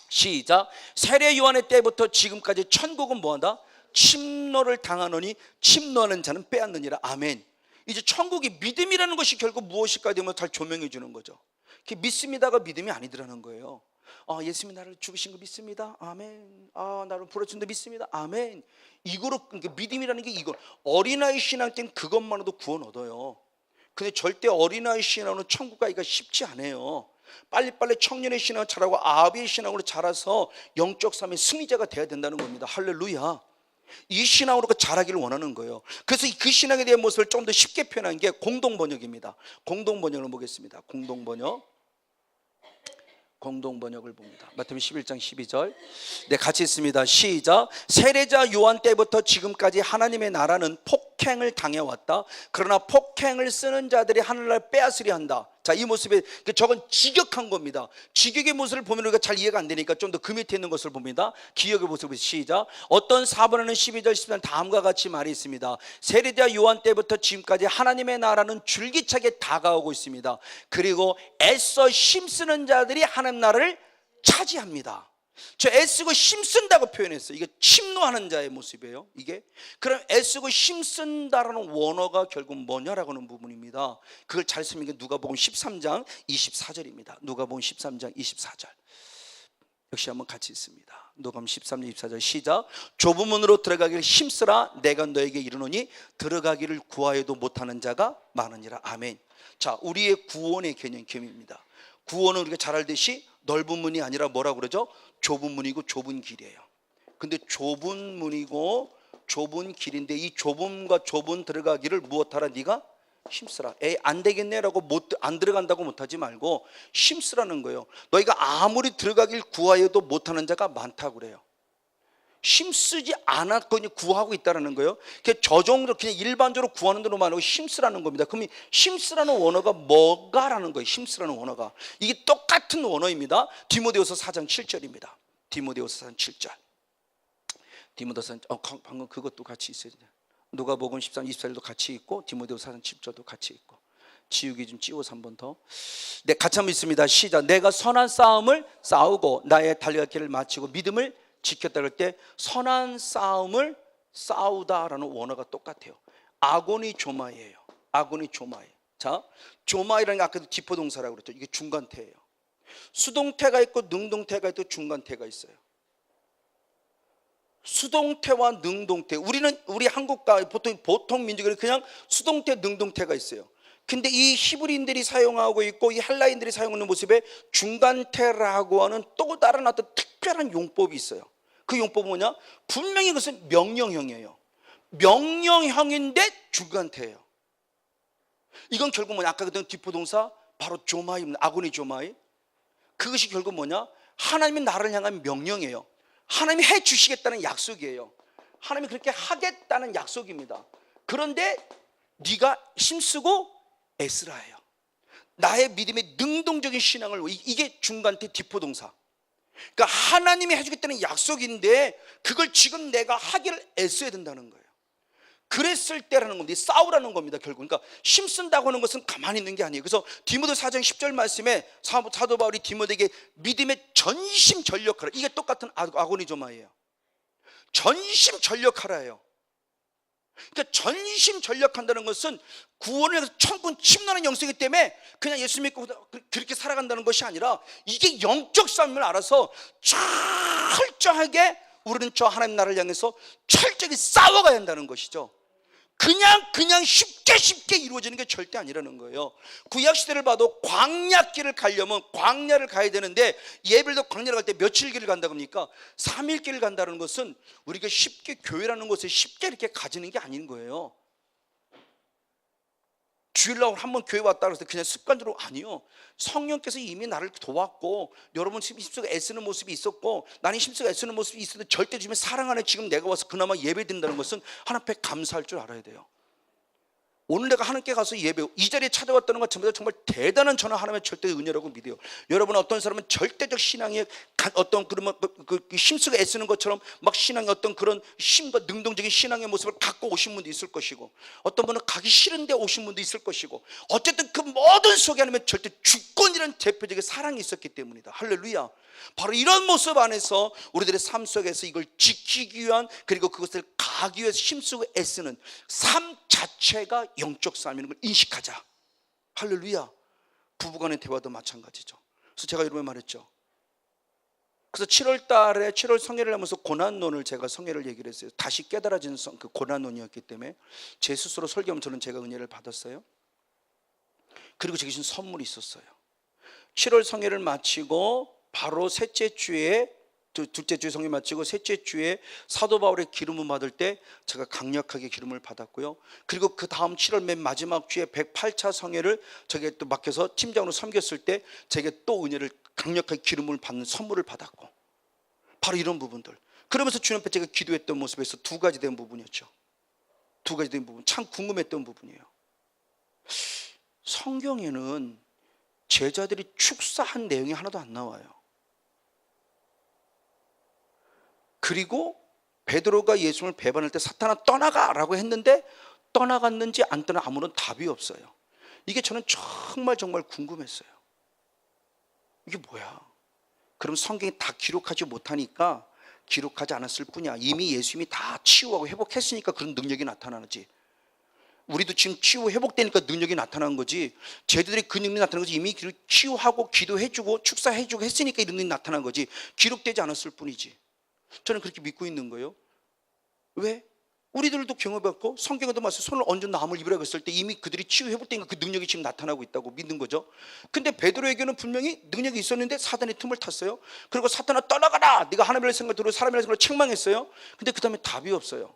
시작. 세례 요한의 때부터 지금까지 천국은 뭐한다? 침노를 당하노니 침노하는 자는 빼앗느니라. 아멘. 이제 천국이 믿음이라는 것이 결국 무엇일까 되면 잘 조명해 주는 거죠. 믿습니다가 믿음이 아니더라는 거예요. 예수님이 나를 죽으신 거 믿습니다. 아멘. 나를 부르신 거 믿습니다. 아멘. 이거로, 그러니까 믿음이라는 게 이거. 어린아이 신앙 때는 그것만으로도 구원 얻어요. 근데 절대 어린아이 신앙으로 천국 가기가 쉽지 않아요. 빨리빨리 청년의 신앙을 잘하고 아비의 신앙으로 자라서 영적 삶의 승리자가 돼야 된다는 겁니다. 할렐루야. 이 신앙으로 자라기를 원하는 거예요. 그래서 그 신앙에 대한 모습을 좀 더 쉽게 표현한 게 공동번역입니다. 공동번역을 보겠습니다. 공동번역을 봅니다. 마태복음 11장 12절 네, 같이 있습니다. 시작. 세례자 요한 때부터 지금까지 하나님의 나라는 폭행을 당해왔다. 그러나 폭행을 쓰는 자들이 하늘날 빼앗으려 한다. 자, 이 모습에 저건 직역한 겁니다. 직역의 모습을 보면 우리가 잘 이해가 안 되니까 좀 더 그 밑에 있는 것을 봅니다. 기역의 모습을 시작. 어떤 사본에는 12절 13절 다음과 같이 말이 있습니다. 세례자 요한 때부터 지금까지 하나님의 나라는 줄기차게 다가오고 있습니다. 그리고 애써 힘쓰는 자들이 하나님 나라를 차지합니다. 저 애쓰고 힘쓴다고 표현했어요. 이게 침노하는 자의 모습이에요. 이게 그럼 애쓰고 힘쓴다라는 원어가 결국 뭐냐라고 하는 부분입니다. 그걸 잘 쓰면 누가복음 13장 24절입니다. 누가복음 13장 24절 역시 한번 같이 있습니다. 누가복음 13장 24절 시작. 좁은 문으로 들어가기를 힘쓰라. 내가 너에게 이르노니 들어가기를 구하여도 못하는 자가 많으니라. 아멘. 자, 우리의 구원의 개념입니다. 구원은 우리가 잘 알듯이 넓은 문이 아니라 뭐라고 그러죠? 좁은 문이고 좁은 길이에요. 근데 좁은 문이고 좁은 길인데 이 좁음과 좁은 들어가기를 무엇하라? 네가 힘쓰라. 안 되겠네라고 안 들어간다고 못하지 말고 힘쓰라는 거예요. 너희가 아무리 들어가길 구하여도 못하는 자가 많다고 그래요. 힘쓰지 않았거니 구하고 있다는 거예요. 저 정도로 그냥 일반적으로 구하는 대로 말하고 힘쓰라는 겁니다. 그럼 힘쓰라는 원어가 뭐가라는 거예요. 힘쓰라는 원어가 이게 똑같은 원어입니다. 디모데후서 4장 7절입니다. 디모데후서 4장 7절. 디모데후서 방금 그것도 같이 있어요. 누가복음 13, 24절도 같이 있고 디모데후서 4장 7절도 같이 있고 지우개 좀 찌워서 한 번 더. 네, 같이 한번 있습니다. 시작. 내가 선한 싸움을 싸우고 나의 달려갈 길을 마치고 믿음을 지켰다 그럴 때 선한 싸움을 싸우다라는 원어가 똑같아요. 아고니 조마이에요. 아고니 조마이. 자, 조마이라는 게 아까도 디포동사라고 그랬죠. 이게 중간태예요. 수동태가 있고 능동태가 있고 중간태가 있어요. 수동태와 능동태. 우리 한국과 보통 민족은 그냥 수동태, 능동태가 있어요. 근데 이 히브리인들이 사용하고 있고 이 헬라인들이 사용하는 모습에 중간태라고 하는 또 다른 어떤 특별한 용법이 있어요. 그 용법은 뭐냐? 분명히 그것은 명령형이에요. 명령형인데 중간태예요. 이건 결국 뭐냐? 아까 그랬던 디포동사 바로 조마이입니다. 아고니 조마이. 그것이 결국 뭐냐? 하나님이 나를 향한 명령이에요. 하나님이 해 주시겠다는 약속이에요. 하나님이 그렇게 하겠다는 약속입니다. 그런데 네가 힘쓰고 애쓰라예요. 나의 믿음의 능동적인 신앙을 이게 중간태 디포동사. 그러니까 하나님이 해주겠다는 약속인데 그걸 지금 내가 하기를 애써야 된다는 거예요. 그랬을 때라는 겁니다. 싸우라는 겁니다. 결국 그러니까 힘쓴다고 하는 것은 가만히 있는 게 아니에요. 그래서 디모데 4장 10절 말씀에 사도 바울이 디모데에게 믿음의 전심전력하라. 이게 똑같은 아고니조마예요. 전심전력하라예요. 그러니까 전심전력한다는 것은 구원을 위해서 천군 침노하는 영성이기 때문에 그냥 예수 믿고 그렇게 살아간다는 것이 아니라 이게 영적 싸움을 알아서 철저하게 우리는 저 하나님 나라를 향해서 철저히 싸워가야 한다는 것이죠. 그냥 쉽게 이루어지는 게 절대 아니라는 거예요. 구약 시대를 봐도 광야길을 가려면 광야를 가야 되는데, 예배도 광야를 갈 때 며칠 길을 간다고 합니까? 3일 길을 간다는 것은 우리가 쉽게 교회라는 곳에 쉽게 이렇게 가지는 게 아닌 거예요. 주일날 한번 교회 왔다 그래서 그냥 습관적으로, 아니요. 성령께서 이미 나를 도왔고 여러분 힘쓰고 애쓰는 모습이 있었고 나는 힘쓰고 애쓰는 모습이 있어도 절대 주님의 사랑 안에 지금 내가 와서 그나마 예배드린다는 것은 하나님 앞에 감사할 줄 알아야 돼요. 오늘 내가 하나님께 가서 예배, 이 자리에 찾아왔다는 것 전부 다 정말 대단한 저는 하나님의 절대 은혜라고 믿어요. 여러분, 어떤 사람은 절대적 신앙의 어떤 그런 힘쓰고 애쓰는 것처럼 막 신앙의 어떤 그런 힘과 능동적인 신앙의 모습을 갖고 오신 분도 있을 것이고, 어떤 분은 가기 싫은데 오신 분도 있을 것이고, 어쨌든 그 모든 속에 하나님의 절대 주권이라는 대표적인 사랑이 있었기 때문이다. 할렐루야. 바로 이런 모습 안에서 우리들의 삶 속에서 이걸 지키기 위한, 그리고 그것을 가기 위해서 힘쓰고 애쓰는 삶 자체가 영적 삶이라는 걸 인식하자. 할렐루야. 부부간의 대화도 마찬가지죠. 그래서 제가 이런 말 말했죠. 그래서 7월 달에 7월 성회를 하면서 고난론을 제가 성회를 얘기를 했어요. 다시 깨달아지는 그 고난론이었기 때문에 제 스스로 설교하면 저는 제가 은혜를 받았어요. 그리고 제게 주신 선물이 있었어요. 7월 성회를 마치고 바로 셋째 주에, 둘째 주에 성회 마치고 셋째 주에 사도 바울의 기름을 받을 때 제가 강력하게 기름을 받았고요. 그리고 그 다음 7월 맨 마지막 주에 108차 성회를 제게 또 맡겨서 팀장으로 섬겼을 때 제게 또 은혜를 강력하게 기름을 받는 선물을 받았고, 바로 이런 부분들. 그러면서 주님 앞에 제가 기도했던 모습에서 두 가지 된 부분이었죠. 두 가지 된 부분, 참 궁금했던 부분이에요. 성경에는 제자들이 축사한 내용이 하나도 안 나와요. 그리고 베드로가 예수님을 배반할 때 사탄아 떠나가라고 했는데 떠나갔는지 안 떠나 아무런 답이 없어요. 이게 저는 정말 궁금했어요. 이게 뭐야? 그럼 성경이 다 기록하지 못하니까 기록하지 않았을 뿐이야. 이미 예수님이 다 치유하고 회복했으니까 그런 능력이 나타나지. 우리도 지금 치유 회복되니까 능력이 나타난 거지, 쟤들이 그 능력이 나타난 거지. 이미 치유하고 기도해주고 축사해주고 했으니까 이런 능력이 나타난 거지, 기록되지 않았을 뿐이지. 저는 그렇게 믿고 있는 거예요. 왜? 우리들도 경험해봤고 성경에도 마치 손을 얹은 나무를 입으라고 했을 때 이미 그들이 치유 회복되니까 그 능력이 지금 나타나고 있다고 믿는 거죠. 근데 베드로에게는 분명히 능력이 있었는데 사단의 틈을 탔어요. 그리고 사탄아 떠나가라, 네가 하나님의 생각으로 사람의 생각으로 책망했어요. 근데 그 다음에 답이 없어요.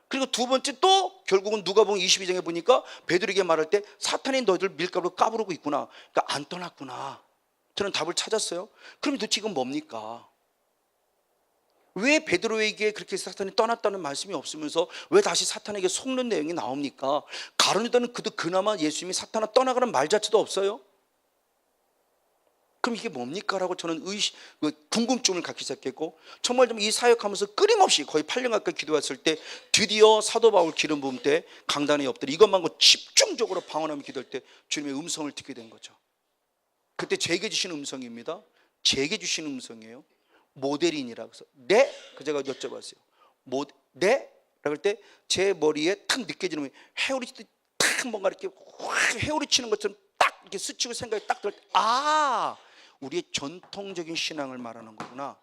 그리고 두 번째 또 결국은 누가복음 22장에 보니까 베드로에게 말할 때 사탄이 너희들 밀가루로 까부르고 있구나, 그러니까 안 떠났구나. 저는 답을 찾았어요. 그럼 도대체 이건 뭡니까? 왜 베드로에게 그렇게 사탄이 떠났다는 말씀이 없으면서 왜 다시 사탄에게 속는 내용이 나옵니까? 가룟 유다는 그도 그나마 예수님이 사탄아 떠나가는 말 자체도 없어요. 그럼 이게 뭡니까? 라고 저는 궁금증을 갖기 시작했고, 정말 좀 이 사역하면서 끊임없이 거의 8년 가까이 기도했을 때 드디어 사도 바울 기름 부음 때 강단에 엎드려 이것만고 집중적으로 방언하며 기도할 때 주님의 음성을 듣게 된 거죠. 그때 제게 주신 음성입니다. 제게 주신 음성이에요. 모델인이라. 그래서 네? 그 제가 여쭤봤어요. 네? 라고 할 때 제 머리에 탁 느껴지는, 회오리 치듯 탁 뭔가 이렇게 확 회오리 치는 것처럼 딱 이렇게 스치고 생각이 딱 들을 때, 아, 우리의 전통적인 신앙을 말하는 거구나.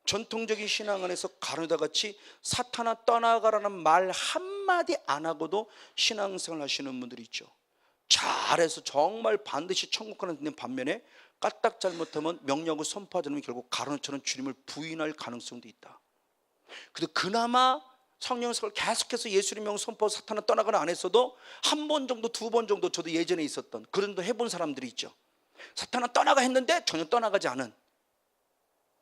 전통적인 신앙 안에서 가룟유다 같이 사탄아 떠나가라는 말 한마디 안 하고도 신앙생활 하시는 분들이 있죠. 잘해서 정말 반드시 천국 가는 반면에 까딱 잘못하면 명령을 선포하지 않으면 결국 가룟유다처럼 주님을 부인할 가능성도 있다. 그래도 그나마 성령을 계속해서 예수님 명 선포 사탄은 떠나가라 안 했어도 한 번 정도 두 번 정도 저도 예전에 있었던 그런 거 해본 사람들이 있죠. 사탄은 떠나가 했는데 전혀 떠나가지 않은,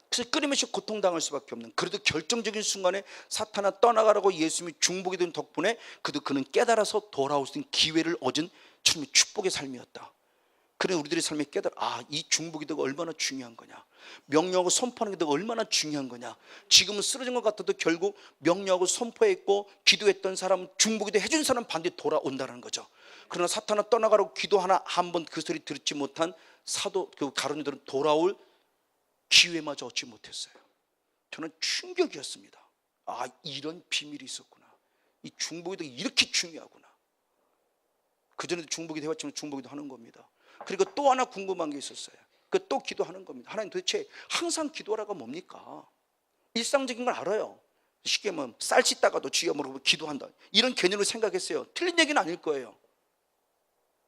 그래서 끊임없이 고통당할 수밖에 없는, 그래도 결정적인 순간에 사탄아 떠나가라고 예수님이 중복이 된 덕분에 그는 깨달아서 돌아올 수 있는 기회를 얻은 주님의 축복의 삶이었다. 그래 우리들의 삶에 깨달아, 아, 이 중복기도가 얼마나 중요한 거냐, 명령하고 선포하는 기도가 얼마나 중요한 거냐. 지금은 쓰러진 것 같아도 결국 명령하고 선포했고 기도했던 사람, 중복기도 해준 사람 반드시 돌아온다는 거죠. 그러나 사탄아 떠나가라고 기도 하나 한 번 그 소리 듣지 못한 사도 그 가룟유다들은 돌아올 기회마저 얻지 못했어요. 저는 충격이었습니다. 아, 이런 비밀이 있었구나. 이 중복기도가 이렇게 중요하구나. 그전에도 중복기도 해왔지만 중복기도 하는 겁니다. 그리고 또 하나 궁금한 게 있었어요. 그 또 기도하는 겁니다. 하나님 도대체 항상 기도하라가 뭡니까? 일상적인 걸 알아요. 쉽게 뭐 쌀 씻다가도 주여 모르고 기도한다, 이런 개념으로 생각했어요. 틀린 얘기는 아닐 거예요.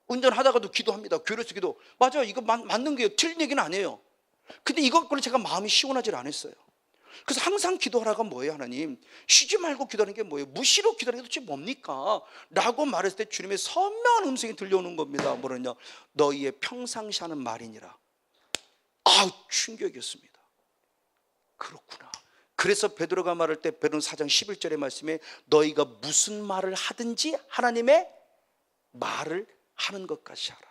운전하다가도 기도합니다. 교회에서 기도, 맞아요. 이거 맞는 거예요. 틀린 얘기는 아니에요. 근데 이것 때문에 제가 마음이 시원하지 않았어요. 그래서 항상 기도하라가 뭐예요? 하나님, 쉬지 말고 기도하는 게 뭐예요? 무시로 기도하는 게 도대체 뭡니까? 라고 말했을 때 주님의 선명한 음성이 들려오는 겁니다. 뭐냐면 너희의 평상시 하는 말이니라. 아우, 충격이었습니다. 그렇구나. 그래서 베드로가 말할 때 베드로 4장 11절의 말씀에 너희가 무슨 말을 하든지 하나님의 말을 하는 것까지 하라.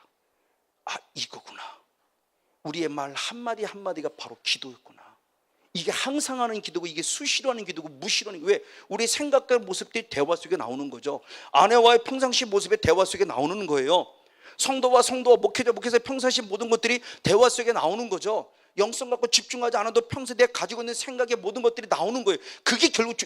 아, 이거구나. 우리의 말 한마디 한마디가 바로 기도였구나. 이게 항상 하는 기도고, 이게 수시로 하는 기도고, 무시로 하는, 왜? 우리의 생각과 모습들이 대화 속에 나오는 거죠. 아내와의 평상시 모습의 대화 속에 나오는 거예요. 성도와 목회자의 평상시 모든 것들이 대화 속에 나오는 거죠. 영성 갖고 집중하지 않아도 평소에 내가 가지고 있는 생각의 모든 것들이 나오는 거예요. 그게 결국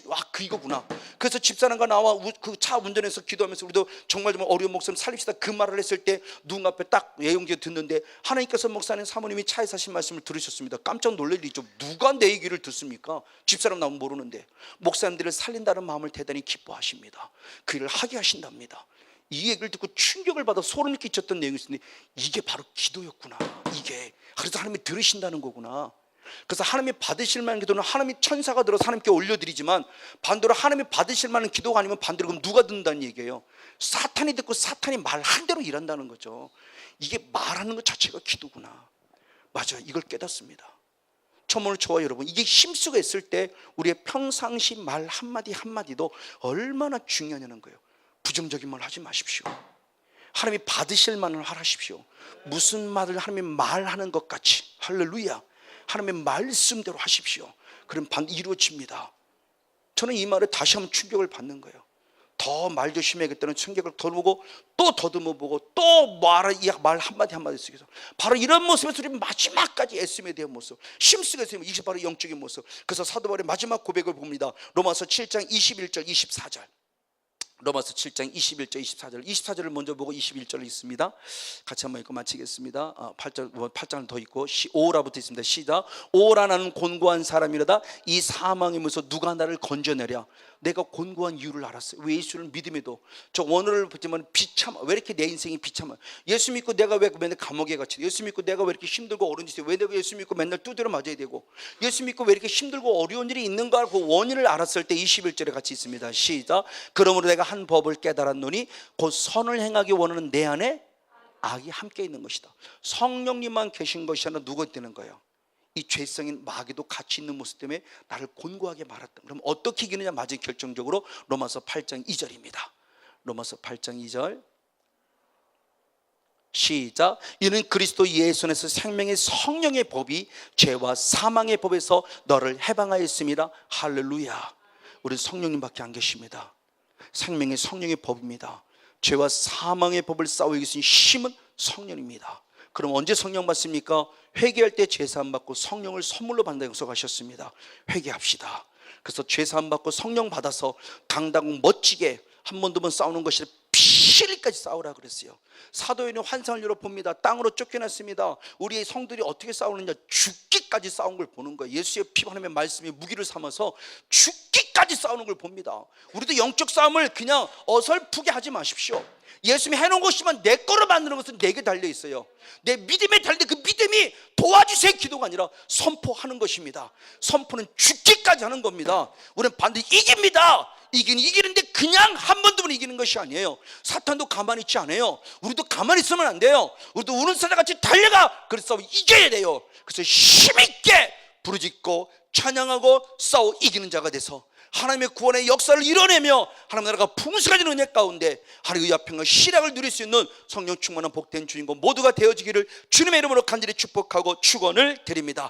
이거구나. 그래서 집사람과 나와 그 차 운전해서 기도하면서 우리도 정말 어려운 목사님 살립시다, 그 말을 했을 때 누군가 앞에 딱 예언기 듣는데 하나님께서 목사님 사모님이 차에서 하신 말씀을 들으셨습니다. 깜짝 놀랄 일이죠. 누가 내 얘기를 듣습니까? 집사람 나오면 모르는데 목사님들을 살린다는 마음을 대단히 기뻐하십니다. 그 일을 하게 하신답니다. 이 얘기를 듣고 충격을 받아 소름이 끼쳤던 내용이 있었는데, 이게 바로 기도였구나. 이게 그래서 하나님이 들으신다는 거구나. 그래서 하나님이 받으실 만한 기도는 하나님이 천사가 들어서 하나님께 올려드리지만, 반대로 하나님이 받으실 만한 기도가 아니면 반대로 그럼 누가 듣는다는 얘기예요? 사탄이 듣고 사탄이 말한 대로 일한다는 거죠. 이게 말하는 것 자체가 기도구나. 맞아요. 이걸 깨닫습니다. 처음으로 저와 여러분, 이게 힘쓰고 있을 때 우리의 평상시 말 한마디 한마디도 얼마나 중요하냐는 거예요. 부정적인 말 하지 마십시오. 하나님이 받으실 만을 하십시오. 무슨 말을 하나님이 말하는 것 같이, 할렐루야, 하나님의 말씀대로 하십시오. 그럼 이루어집니다. 저는 이 말에 다시 한번 충격을 받는 거예요. 더 말 조심해야겠다는 충격을 더 보고 또 더듬어 보고 또 말 한마디 한마디 쓰면서 바로 이런 모습에서 우리 마지막까지 애씀에 대한 모습, 힘쓰게 되면 이게 바로 영적인 모습. 그래서 사도 바울의 마지막 고백을 봅니다. 로마서 7장 21절 24절. 로마서 7장 21절 24절 24절을 먼저 보고 21절을 읽습니다. 같이 한번 읽고 마치겠습니다. 8장을 더 읽고 5라부터 있습니다. 시작. 오라, 나는 곤고한 사람이로다. 이 사망의 문에서 누가 나를 건져내랴. 내가 곤고한 이유를 알았어요. 왜 예수를 믿음에도 저 원어를 보지만 비참, 왜 이렇게 내 인생이 비참해? 예수 믿고 내가 왜 맨날 감옥에 갇혀? 예수 믿고 내가 왜 이렇게 힘들고 어려운 짓이, 왜 내가 예수 믿고 맨날 두드려 맞아야 되고, 예수 믿고 왜 이렇게 힘들고 어려운 일이 있는가? 그 원인을 알았을 때 21절에 같이 있습니다. 시작. 그러므로 내가 한 법을 깨달았노니 곧 선을 행하기 원하는 내 안에 악이 함께 있는 것이다. 성령님만 계신 것이 아니라 누가 되는 거예요? 이 죄성인 마귀도 같이 있는 모습 때문에 나를 곤고하게 말았다. 그럼 어떻게 이기느냐? 마지막 결정적으로 로마서 8장 2절입니다. 로마서 8장 2절 시작. 이는 그리스도 예수 안에서 생명의 성령의 법이 죄와 사망의 법에서 너를 해방하였습니다. 할렐루야. 우리 성령님밖에 안 계십니다. 생명의 성령의 법입니다. 죄와 사망의 법을 싸우고 계신 힘은 성령입니다. 그럼 언제 성령 받습니까? 회개할 때 제사함 받고 성령을 선물로 받는다고 약속하셨습니다. 회개합시다. 그래서 제사함 받고 성령 받아서 당당 멋지게 한 번 두 번 싸우는 것이 피흘까지 싸우라 그랬어요. 사도행전 환상을 열어봅니다. 땅으로 쫓겨났습니다. 우리의 성들이 어떻게 싸우느냐, 죽기까지 싸운 걸 보는 거예요. 예수의 피, 하나님의 말씀이 무기를 삼아서 죽기까지 싸우는 걸 봅니다. 우리도 영적 싸움을 그냥 어설프게 하지 마십시오. 예수님이 해놓은 것이면 내 거로 만드는 것은 내게 달려 있어요. 내 믿음에 달려, 그 믿음이 도와주세요 기도가 아니라 선포하는 것입니다. 선포는 죽기까지 하는 겁니다. 우리는 반드시 이깁니다. 이기는데 그냥 한 번 두 번 이기는 것이 아니에요. 사탄도 가만히 있지 않아요. 우리도 가만히 있으면 안 돼요. 우리도 우는 사자같이 달려가. 그래서 이겨야 돼요. 그래서 힘있게 부르짖고 찬양하고 싸워 이기는 자가 돼서 하나님의 구원의 역사를 이뤄내며 하나님 나라가 풍성해지는 은혜 가운데 하나님의 의합평과 시락을 누릴 수 있는 성령 충만한 복된 주인공 모두가 되어지기를 주님의 이름으로 간절히 축복하고 축원을 드립니다.